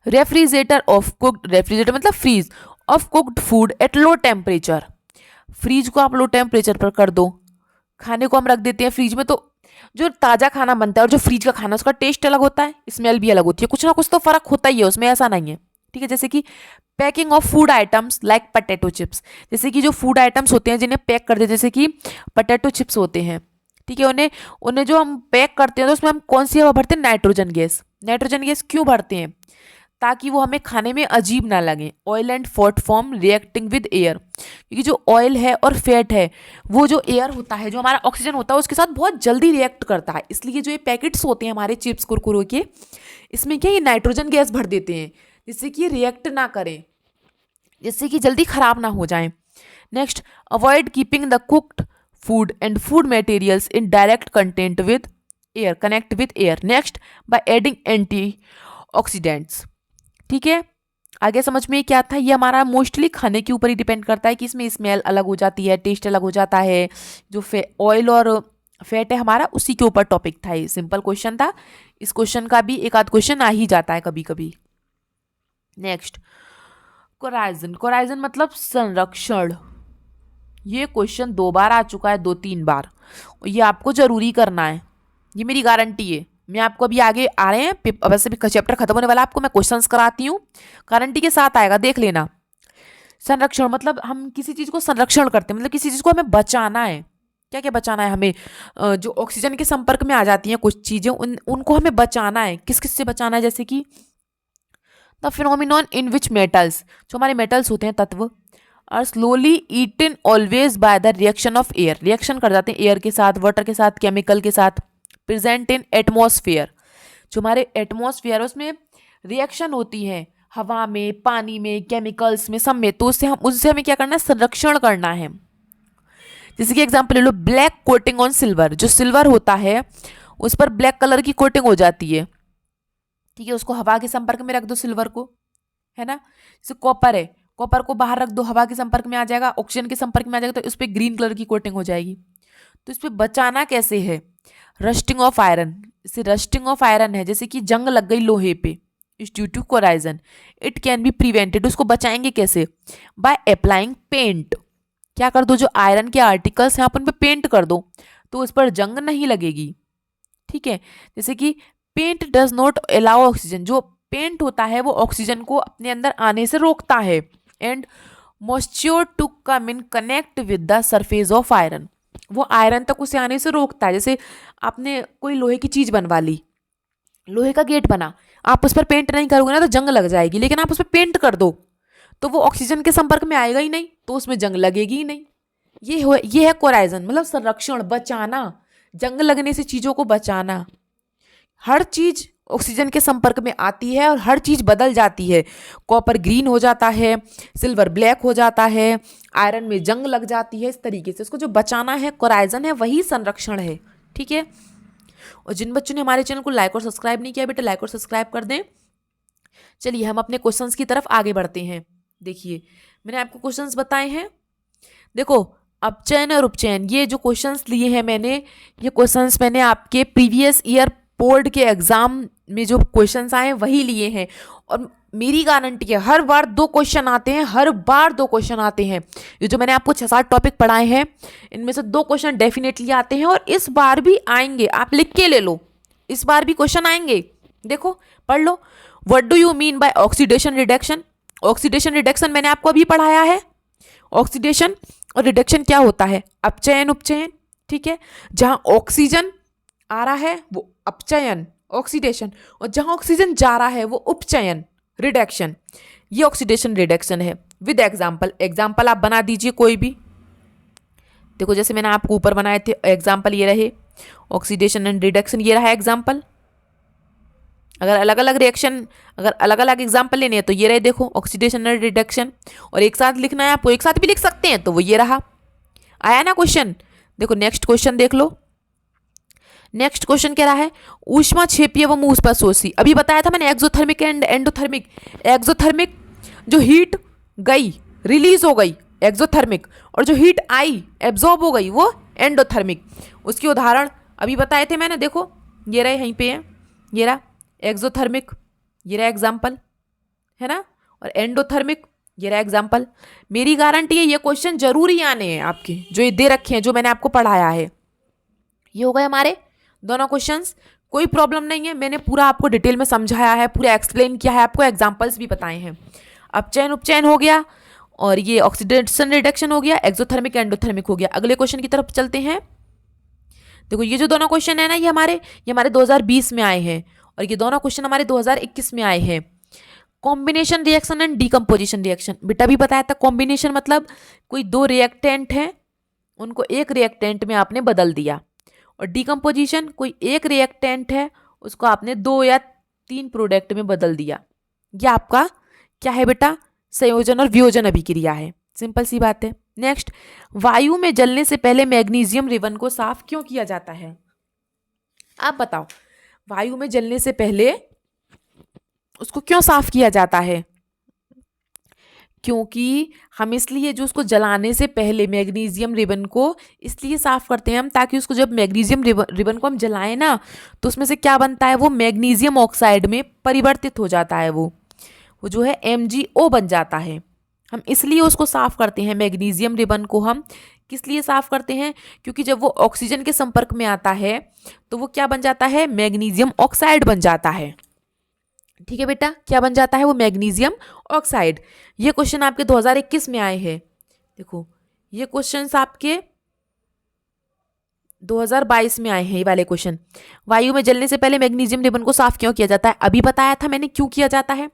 refrigerator of cooked, refrigerator मतलब fridge of cooked food at low temperature. Fridge को आप लो टेम्परेचर पर कर दो, खाने को हम रख देते हैं फ्रीज में, तो जो ताज़ा खाना बनता है और जो फ्रीज का खाना, उसका टेस्ट अलग होता है, स्मेल भी अलग होती है, कुछ ना कुछ तो फर्क होता ही है उसमें, ऐसा नहीं है। ठीक है। जैसे कि packing of food items like potato chips, जैसे कि जो फूड आइटम्स होते हैं जिन्हें पैक कर देते हैं, जैसे कि पटेटो चिप्स होते हैं, ठीक है, उन्हें उन्हें जो हम पैक करते हैं तो उसमें हम कौन सी हवा भरते हैं, नाइट्रोजन गैस। नाइट्रोजन गैस क्यों भरते हैं, ताकि वो हमें खाने में अजीब ना लगे। Oil and fat form reacting with air, क्योंकि जो ऑयल है और फैट है, वो जो एयर होता है, जो हमारा ऑक्सीजन होता है, उसके साथ बहुत जल्दी रिएक्ट करता है। इसलिए जो ये पैकेट्स होते हैं हमारे चिप्स कुरकुरे के, इसमें क्या ये नाइट्रोजन गैस भर देते हैं, जिससे कि ये रिएक्ट ना करें, जिससे कि जल्दी खराब ना हो जाए। Next, avoid keeping the cooked food and food materials in direct content with air, connect with air. Next, by adding anti oxidants. ठीक है। आगे समझ में क्या था, ये हमारा मोस्टली खाने के ऊपर ही डिपेंड करता है कि इसमें स्मेल अलग हो जाती है, टेस्ट अलग हो जाता है। जो ऑयल और फैट है हमारा, उसी के ऊपर टॉपिक था। ये सिंपल क्वेश्चन था, इस क्वेश्चन का भी एक आध क्वेश्चन आ ही जाता है कभी कभी। नेक्स्ट, कोराइजन। कोराइजन मतलब संरक्षण। ये क्वेश्चन 2 बार आ चुका है, 2-3 बार। ये आपको जरूरी करना है, ये मेरी गारंटी है। मैं आपको अभी आगे आ रहे हैं, वैसे भी चैप्टर खत्म होने वाला, आपको मैं क्वेश्चंस कराती हूँ, गारंटी के साथ आएगा, देख लेना। संरक्षण मतलब हम किसी चीज़ को संरक्षण करते हैं, मतलब किसी चीज़ को हमें बचाना है, क्या क्या बचाना है हमें? जो ऑक्सीजन के संपर्क में आ जाती हैं कुछ चीजें, उनको हमें बचाना है। किस किस से बचाना है? जैसे कि the phenomenon in which metals, जो हमारे मेटल्स होते हैं, तत्व, are slowly eaten always by the reaction of air, reaction कर जाते हैं एयर के साथ, वाटर के साथ, केमिकल के साथ, प्रेजेंट इन एटमॉस्फेयर, जो हमारे एटमॉस्फेयर उसमें रिएक्शन होती है, हवा में, पानी में, केमिकल्स में, सब में, तो उससे हमें क्या करना है? संरक्षण करना है। जैसे कि एग्जांपल ले लो, ब्लैक कोटिंग ऑन सिल्वर, जो सिल्वर होता है उस पर ब्लैक कलर की कोटिंग हो जाती है, ठीक है, उसको हवा के संपर्क में रख दो सिल्वर को, है ना। जैसे कॉपर है, कॉपर को बाहर रख दो, हवा के संपर्क में आ जाएगा, ऑक्सीजन के संपर्क में आ जाएगा, तो इस पर ग्रीन कलर की कोटिंग हो जाएगी। तो इस पर बचाना कैसे है? रस्टिंग ऑफ आयरन, जैसे रस्टिंग ऑफ आयरन है, जैसे कि जंग लग गई लोहे पे, is due to corrosion, it can be prevented, उसको बचाएंगे कैसे? बाय अप्लाइंग पेंट, क्या कर दो, जो आयरन के आर्टिकल्स हैं आप उन पे पेंट कर दो, तो उस पर जंग नहीं लगेगी, ठीक है। जैसे कि paint does not allow oxygen, जो पेंट होता है वो ऑक्सीजन को अपने अंदर आने से रोकता है। And moisture to come in connect with the surface of iron, वो आयरन तक उसे आने से रोकता है। जैसे आपने कोई लोहे की चीज बनवा ली, लोहे का गेट बना, आप उस पर पेंट नहीं करोगे ना तो जंग लग जाएगी, लेकिन आप उस पर पेंट कर दो तो वो ऑक्सीजन के संपर्क में आएगा ही नहीं, तो उसमें जंग लगेगी ही नहीं। ये है कोराइजन, मतलब संरक्षण, बचाना, जंग लगने से चीजों को बचाना। हर चीज ऑक्सीजन के संपर्क में आती है और हर चीज बदल जाती है, कॉपर ग्रीन हो जाता है, सिल्वर ब्लैक हो जाता है, आयरन में जंग लग जाती है, इस तरीके से। इसको जो बचाना है, कोराइजन है, वही संरक्षण है, ठीक है। और जिन बच्चों ने हमारे चैनल को लाइक और सब्सक्राइब नहीं किया, बेटा लाइक और सब्सक्राइब कर दें। चलिए हम अपने क्वेश्चंस की तरफ आगे बढ़ते हैं। देखिए मैंने आपको क्वेश्चंस बताए हैं, देखो अपचयन और उपचयन, ये जो क्वेश्चंस लिए हैं मैंने, ये क्वेश्चंस मैंने आपके प्रीवियस ईयर बोर्ड के एग्जाम में जो क्वेश्चंस आए हैं वही लिए हैं, और मेरी गारंटी है हर बार 2 क्वेश्चन आते हैं, हर बार 2 क्वेश्चन आते हैं। ये जो मैंने आपको 6-7 टॉपिक पढ़ाए हैं इनमें से 2 क्वेश्चन डेफिनेटली आते हैं, और इस बार भी आएंगे, आप लिख के ले लो, इस बार भी क्वेश्चन आएंगे। देखो पढ़ लो, what do you mean by oxidation reduction. Oxidation reduction मैंने आपको अभी पढ़ाया है। ऑक्सीडेशन और रिडक्शन क्या होता है? अपचयन उपचयन, ठीक है। जहां ऑक्सीजन आ रहा है वो अपचयन ऑक्सीडेशन, और जहां ऑक्सीजन जा रहा है वो उपचयन रिडक्शन, ये ऑक्सीडेशन रिडक्शन है। विद एग्जाम्पल, एग्जाम्पल आप बना दीजिए कोई भी। देखो जैसे मैंने आपको ऊपर बनाए थे एग्जाम्पल, ये रहे ऑक्सीडेशन एंड रिडक्शन, ये रहा एग्जाम्पल। अगर अलग अलग रिएक्शन, अगर अलग अलग एग्जाम्पल लेने हैं तो ये रहे, देखो ऑक्सीडेशन एंड रिडक्शन, और एक साथ लिखना है आपको, एक साथ भी लिख सकते हैं, तो वो ये रहा। आया ना क्वेश्चन? देखो नेक्स्ट क्वेश्चन देख लो। नेक्स्ट क्वेश्चन क्या रहा है? ऊष्मा क्षेपीय व ऊष्माशोषी। अभी बताया था मैंने एक्सोथर्मिक एंड एंडोथर्मिक। एक्सोथर्मिक जो हीट गई, रिलीज हो गई एक्सोथर्मिक, और जो हीट आई एब्जॉर्ब हो गई वो एंडोथर्मिक। उसके उदाहरण अभी बताए थे मैंने, देखो ये रहे, यहीं पे है, ये रहा एक्सोथर्मिक, ये रहा एग्जाम्पल, है ना, और एंडोथर्मिक, ये रहा एग्जाम्पल। मेरी गारंटी है ये क्वेश्चन जरूर ही आने हैं आपके, जो ये दे रखे हैं, जो मैंने आपको पढ़ाया है। ये हो गए हमारे दोनों क्वेश्चंस, कोई प्रॉब्लम नहीं है, मैंने पूरा आपको डिटेल में समझाया है, पूरा एक्सप्लेन किया है, आपको एग्जाम्पल्स भी बताए हैं। अपचयन उपचयन हो गया, और ये ऑक्सीडेशन रिडक्शन हो गया, एक्सोथर्मिक एंडोथर्मिक हो गया। अगले क्वेश्चन की तरफ चलते हैं। देखो ये जो दोनों क्वेश्चन है ना, ये हमारे 2020 में आए हैं, और ये दोनों क्वेश्चन हमारे 2021 में आए हैं। Combination reaction and decomposition reaction, बेटा भी बताया था। कॉम्बिनेशन मतलब कोई 2 रिएक्टेंट हैं, उनको एक रिएक्टेंट में आपने बदल दिया, और डीकम्पोजिशन कोई एक रिएक्टेंट है, उसको आपने 2 या 3 प्रोडक्ट में बदल दिया। ये आपका क्या है बेटा? संयोजन और वियोजन अभिक्रिया है, सिंपल सी बात है। नेक्स्ट, वायु में जलने से पहले मैग्नीशियम रिबन को साफ क्यों किया जाता है? आप बताओ, वायु में जलने से पहले उसको क्यों साफ किया जाता है? क्योंकि हम इसलिए जो उसको जलाने से पहले मैग्नीशियम रिबन को इसलिए साफ करते हैं हम, ताकि उसको जब मैग्नीशियम रिबन को हम जलाएं ना, तो उसमें से क्या बनता है? वो मैग्नीशियम ऑक्साइड में परिवर्तित हो जाता है, वो जो है MgO बन जाता है। हम इसलिए उसको साफ करते हैं, मैग्नीशियम रिबन को हम किस लिए साफ करते हैं? क्योंकि जब वो ऑक्सीजन के संपर्क में आता है तो वो क्या बन जाता है? मैग्नीशियम ऑक्साइड बन जाता है, ठीक है बेटा, क्या बन जाता है? वो मैग्नीशियम ऑक्साइड। ये क्वेश्चन आपके 2021 में आए हैं। देखो ये क्वेश्चंस आपके 2022 में आए हैं ये वाले क्वेश्चन। वायु में जलने से पहले मैग्नीशियम रिबन को साफ क्यों किया जाता है? अभी बताया था मैंने क्यों किया जाता है।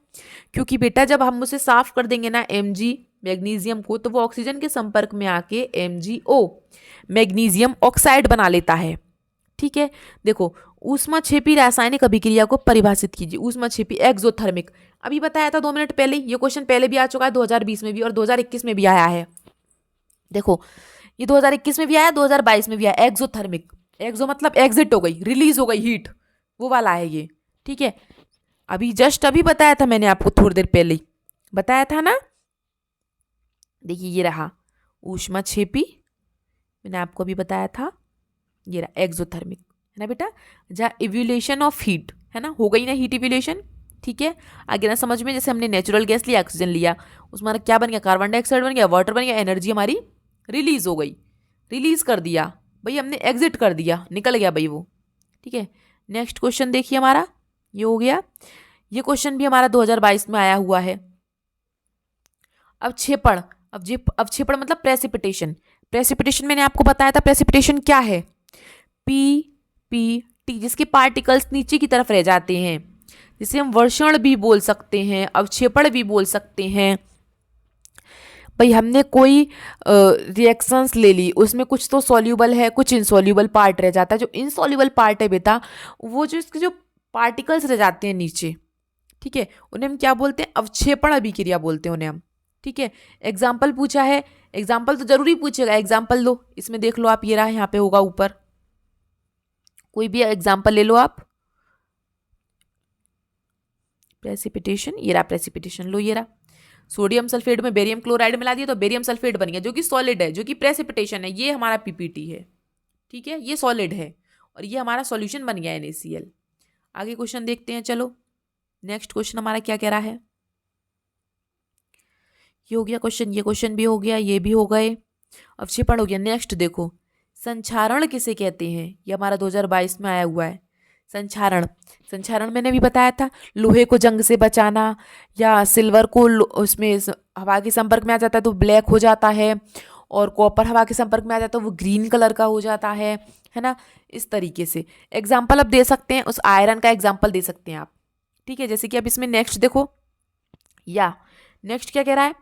क्योंकि बेटा जब हम उसे साफ कर देंगे ना Mg मैग्नीशियम को, तो वो ऑक्सीजन के संपर्क में आके MgO मैग्नीशियम ऑक्साइड बना लेता है। ठीक है, देखो ऊष्माक्षेपी रासायनिक अभिक्रिया को परिभाषित कीजिए। ऊष्माक्षेपी एक्सोथर्मिक, अभी बताया था 2 मिनट पहले। ये क्वेश्चन पहले भी आ चुका है, 2020 में भी और 2021 में भी आया है। देखो ये 2021 में भी आया, 2022 में भी आया। एक्सोथर्मिक, एक्सो मतलब एग्जिट हो गई, रिलीज हो गई हीट, वो वाला है ये। ठीक है, अभी जस्ट अभी बताया था मैंने आपको, थोड़ी देर पहले ही बताया था ना। देखिए ये रहा ऊष्माक्षेपी, मैंने आपको अभी बताया था, ये रहा एक्सोथर्मिक, है ना बेटा। जहाँ इव्यूलेशन ऑफ हीट, है ना, हो गई ना हीट इव्यूलेशन। ठीक है, आगे ना समझ में, जैसे हमने नेचुरल गैस लिया, ऑक्सीजन लिया, उसमें क्या बन गया, कार्बन डाइऑक्साइड बन गया, वाटर बन गया, एनर्जी हमारी रिलीज हो गई, रिलीज कर दिया भाई हमने, एग्जिट कर दिया, निकल गया भाई वो। ठीक है, नेक्स्ट क्वेश्चन देखिए हमारा, ये हो गया। ये क्वेश्चन भी हमारा 2022 में आया हुआ है। अवक्षेपण, अवक्षेपण मतलब प्रेसिपिटेशन। प्रेसिपिटेशन मैंने आपको बताया था, प्रेसिपिटेशन क्या है, PPT, जिसके पार्टिकल्स नीचे की तरफ रह जाते हैं, जिसे हम वर्षण भी बोल सकते हैं, अवक्षेपण भी बोल सकते हैं। भाई हमने कोई रिएक्शंस ले ली, उसमें कुछ तो सॉल्यूबल है, कुछ इनसॉल्यूबल पार्ट रह जाता है। जो इनसॉल्यूबल पार्ट है बेटा, वो जो इसके जो पार्टिकल्स रह जाते हैं नीचे, ठीक है, उन्हें हम क्या बोलते हैं, अवक्षेपण अभिक्रिया बोलते हैं उन्हें हम। ठीक है, एग्जाम्पल पूछा है, एग्जाम्पल तो जरूरी पूछेगा, एग्जाम्पल लो, इसमें देख लो आप, ये रहा यहाँ पे होगा ऊपर, कोई भी एग्जाम्पल ले लो आप। प्रेसिपिटेशन, ये रहा प्रेसिपिटेशन, लो ये रहा, सोडियम सल्फेट में बेरियम क्लोराइड मिला दिया तो बेरियम सल्फेट बन गया, जो कि सॉलिड है, जो कि प्रेसिपिटेशन है। ये हमारा PPT है, ठीक है, ये सॉलिड है, और ये हमारा सॉल्यूशन बन गया NaCl। आगे क्वेश्चन देखते हैं, चलो नेक्स्ट क्वेश्चन हमारा क्या कह रहा है। ये हो गया क्वेश्चन, ये क्वेश्चन भी हो गया, ये भी हो गए, अवक्षेपण हो गया। नेक्स्ट देखो, संक्षारण किसे कहते हैं, ये हमारा 2022 में आया हुआ है। संक्षारण, संक्षारण मैंने भी बताया था, लोहे को जंग से बचाना, या सिल्वर को उसमें हवा के संपर्क में आ जाता है तो ब्लैक हो जाता है, और कॉपर हवा के संपर्क में आ जाता है तो वो ग्रीन कलर का हो जाता है ना, इस तरीके से। एग्जाम्पल अब दे सकते हैं, उस आयरन का एग्जाम्पल दे सकते हैं आप। ठीक है, जैसे कि अब इसमें नेक्स्ट देखो, या नेक्स्ट क्या कह रहा है,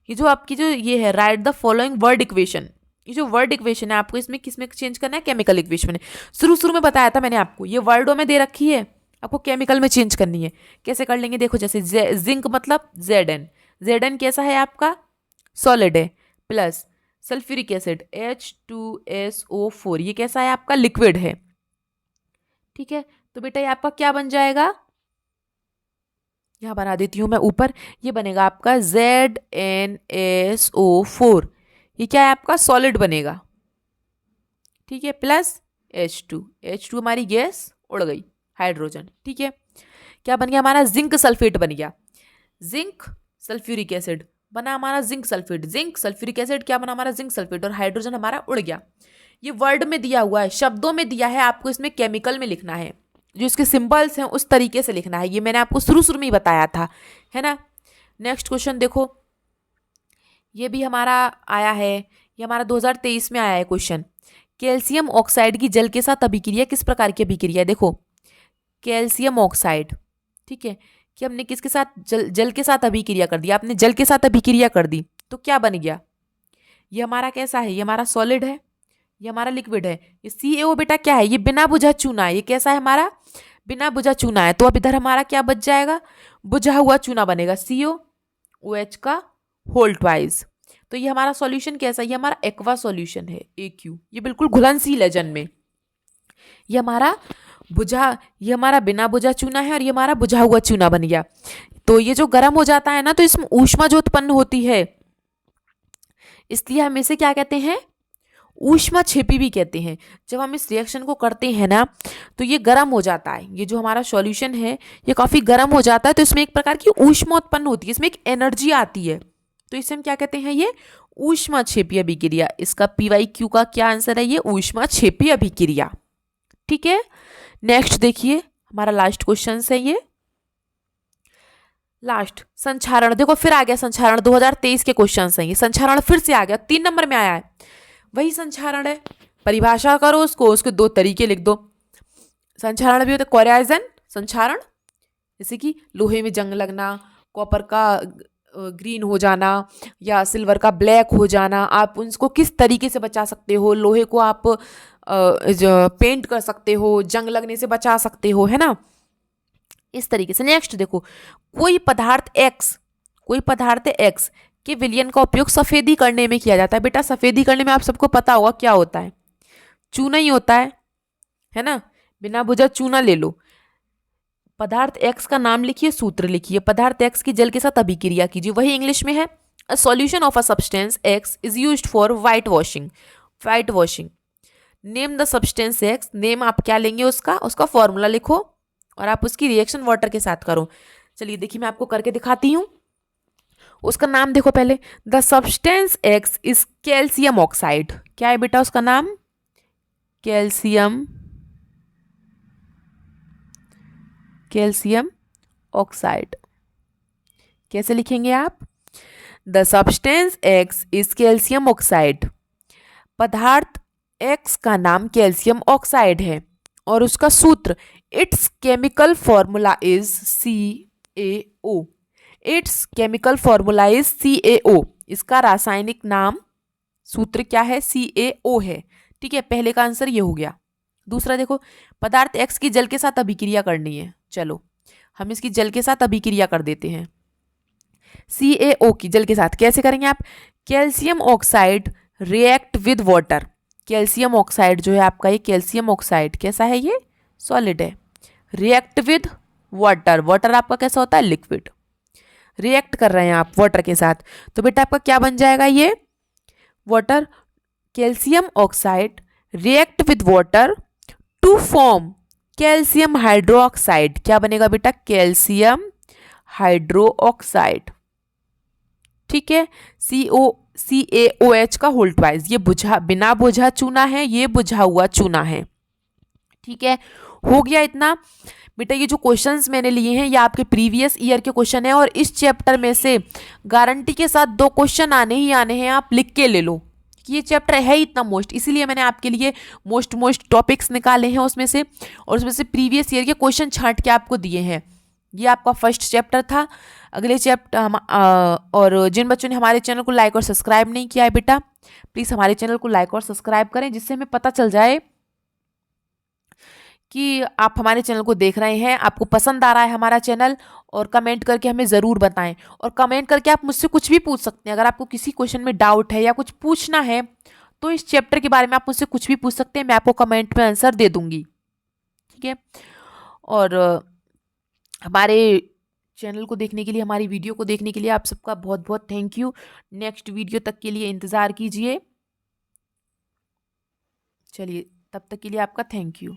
ये जो आपकी जो ये है, right the following word equation. ये जो वर्ड इक्वेशन है आपको इसमें किसमें चेंज करना है, केमिकल इक्वेशन में। शुरू में बताया था मैंने आपको, ये वर्डों में दे रखी है, आपको केमिकल में चेंज करनी है। कैसे कर लेंगे, देखो जैसे जिंक मतलब Zn, Zn कैसा है आपका, सॉलिड है, प्लस सल्फ्यूरिक एसिड H2SO4, ये कैसा है आपका, लिक्विड है। ठीक है, तो बेटा ये आपका क्या बन जाएगा, यहाँ बना देती हूँ मैं ऊपर, ये बनेगा आपका ZnSO4, ये क्या है आपका, सॉलिड बनेगा। ठीक है, प्लस H2 हमारी गैस उड़ गई, हाइड्रोजन। ठीक है, क्या बन गया हमारा, जिंक सल्फेट बन गया, जिंक सल्फ्यूरिक एसिड बना हमारा, zinc sulphate, zinc sulphuric acid क्या बना हमारा, जिंक सल्फेट, और हाइड्रोजन हमारा उड़ गया। ये वर्ड में दिया हुआ है, शब्दों में दिया है, आपको इसमें केमिकल में लिखना है, जो इसके सिंबल्स हैं उस तरीके से लिखना है। ये मैंने आपको शुरू में ही बताया था, है ना। नेक्स्ट क्वेश्चन देखो, ये भी हमारा आया है, ये हमारा 2023 में आया है क्वेश्चन। कैल्शियम ऑक्साइड की जल के साथ अभिक्रिया किस प्रकार की अभिक्रिया है। देखो कैल्शियम ऑक्साइड, ठीक है, कि हमने किसके साथ, जल के साथ अभिक्रिया कर दी, आपने जल के साथ अभिक्रिया कर दी तो क्या बन गया, ये हमारा कैसा है, ये हमारा सॉलिड है, ये हमारा लिक्विड है। ये CaO बेटा क्या है, ये बिना बुझा चूना है, ये कैसा है हमारा, बिना बुझा चूना है। तो अब इधर हमारा क्या बच जाएगा, बुझा हुआ चूना बनेगा, COOH का होल ट्वाइस। तो ये हमारा सॉल्यूशन कैसा है, ये हमारा एक्वा सॉल्यूशन है, AQ, ये बिल्कुल घुलनशील है जल में। ये हमारा ये हमारा बिना बुझा चूना है, और ये हमारा बुझा हुआ चूना बन गया। तो ये जो गर्म हो जाता है ना, तो इसमें ऊष्मा जो उत्पन्न होती है, इसलिए हम इसे क्या कहते हैं, ऊष्माक्षेपी भी कहते हैं। जब हम इस रिएक्शन को करते हैं ना, तो ये गर्म हो जाता है, ये जो हमारा सॉल्यूशन है ये काफ़ी गर्म हो जाता है, तो इसमें एक प्रकार की ऊष्मा उत्पन्न होती है, इसमें एक एनर्जी आती है, तो इसे हम क्या कहते हैं, ये ऊष्माक्षेपी अभिक्रिया। इसका PYQ का क्या आंसर है, ये ऊष्माक्षेपी अभिक्रिया। ठीक है, नेक्स्ट देखिए हमारा लास्ट क्वेश्चन है, ये लास्ट संक्षारण। देखो फिर आ गया संक्षारण, 2023 के क्वेश्चन हैं ये, संक्षारण फिर से आ गया, 3 नंबर में आया है, वही संक्षारण है, परिभाषा करो उसको, उसके दो तरीके लिख दो। संक्षारण भी होता है, कोराइजन संक्षारण, जैसे कि लोहे में जंग लगना, कॉपर का ग्रीन हो जाना या सिल्वर का ब्लैक हो जाना। आप उसको किस तरीके से बचा सकते हो, लोहे को आप पेंट कर सकते हो, जंग लगने से बचा सकते हो, है ना, इस तरीके से। नेक्स्ट देखो, कोई पदार्थ एक्स के विलयन का उपयोग सफेदी करने में किया जाता है। बेटा सफेदी करने में आप सबको पता होगा क्या होता है, चूना ही होता है ना, बिना बुझा चूना ले लो। पदार्थ एक्स का नाम लिखिए, सूत्र लिखिए, पदार्थ एक्स की जल के साथ अभिक्रिया कीजिए, वही इंग्लिश में है। A solution of a substance x is used for white washing. Name the substance x, name आप क्या लेंगे उसका फॉर्मूला लिखो और आप उसकी रिएक्शन वाटर के साथ करो। चलिए देखिए मैं आपको करके दिखाती हूँ। उसका नाम देखो पहले, the substance x is calcium oxide. क्या है बेटा उसका नाम, कैल्शियम ऑक्साइड। कैसे लिखेंगे आप, the substance x is calcium oxide. पदार्थ एक्स का नाम कैल्शियम ऑक्साइड है और उसका सूत्र, it's chemical formula is CaO। It's chemical formula is CaO। इसका रासायनिक नाम, सूत्र क्या है, CaO है। ठीक है, पहले का आंसर ये हो गया। दूसरा देखो, पदार्थ एक्स की जल के साथ अभिक्रिया करनी है। चलो हम इसकी जल के साथ अभिक्रिया कर देते हैं। CaO की जल के साथ कैसे करेंगे आप, calcium oxide react with water. Calcium oxide जो है आपका, ये कैल्शियम ऑक्साइड कैसा है, ये सॉलिड है। रिएक्ट विद वाटर, वाटर आपका कैसा होता है, लिक्विड। रिएक्ट कर रहे हैं आप वाटर के साथ, तो बेटा आपका क्या बन जाएगा, ये water, calcium oxide react with water to form calcium hydroxide. क्या बनेगा बेटा, कैल्शियम हाइड्रोक्साइड। ठीक है, CaOH का होल ट्वाइस। ये बिना बुझा चूना है, ये बुझा हुआ चूना है। ठीक है, हो गया इतना। बेटा ये जो क्वेश्चंस मैंने लिए हैं ये आपके प्रीवियस ईयर के क्वेश्चन है और इस चैप्टर में से गारंटी के साथ 2 क्वेश्चन आने ही आने हैं, आप लिख के ले लो कि ये चैप्टर है इतना मोस्ट, इसीलिए मैंने आपके लिए मोस्ट टॉपिक्स निकाले हैं उसमें से, और उसमें से प्रीवियस ईयर के क्वेश्चन छांट के आपको दिए हैं। ये आपका फर्स्ट चैप्टर था। अगले चैप्टर और जिन बच्चों ने हमारे चैनल को लाइक और सब्सक्राइब नहीं किया है बेटा, प्लीज़ हमारे चैनल को लाइक और सब्सक्राइब करें, जिससे हमें पता चल जाए कि आप हमारे चैनल को देख रहे हैं, आपको पसंद आ रहा है हमारा चैनल। और कमेंट करके हमें ज़रूर बताएं, और कमेंट करके आप मुझसे कुछ भी पूछ सकते हैं। अगर आपको किसी क्वेश्चन में डाउट है या कुछ पूछना है तो इस चैप्टर के बारे में आप मुझसे कुछ भी पूछ सकते हैं, मैं आपको कमेंट में आंसर दे दूंगी। ठीक है, और हमारे चैनल को देखने के लिए, हमारी वीडियो को देखने के लिए आप सबका बहुत बहुत थैंक यू। नेक्स्ट वीडियो तक के लिए इंतज़ार कीजिए। चलिए तब तक के लिए आपका थैंक यू।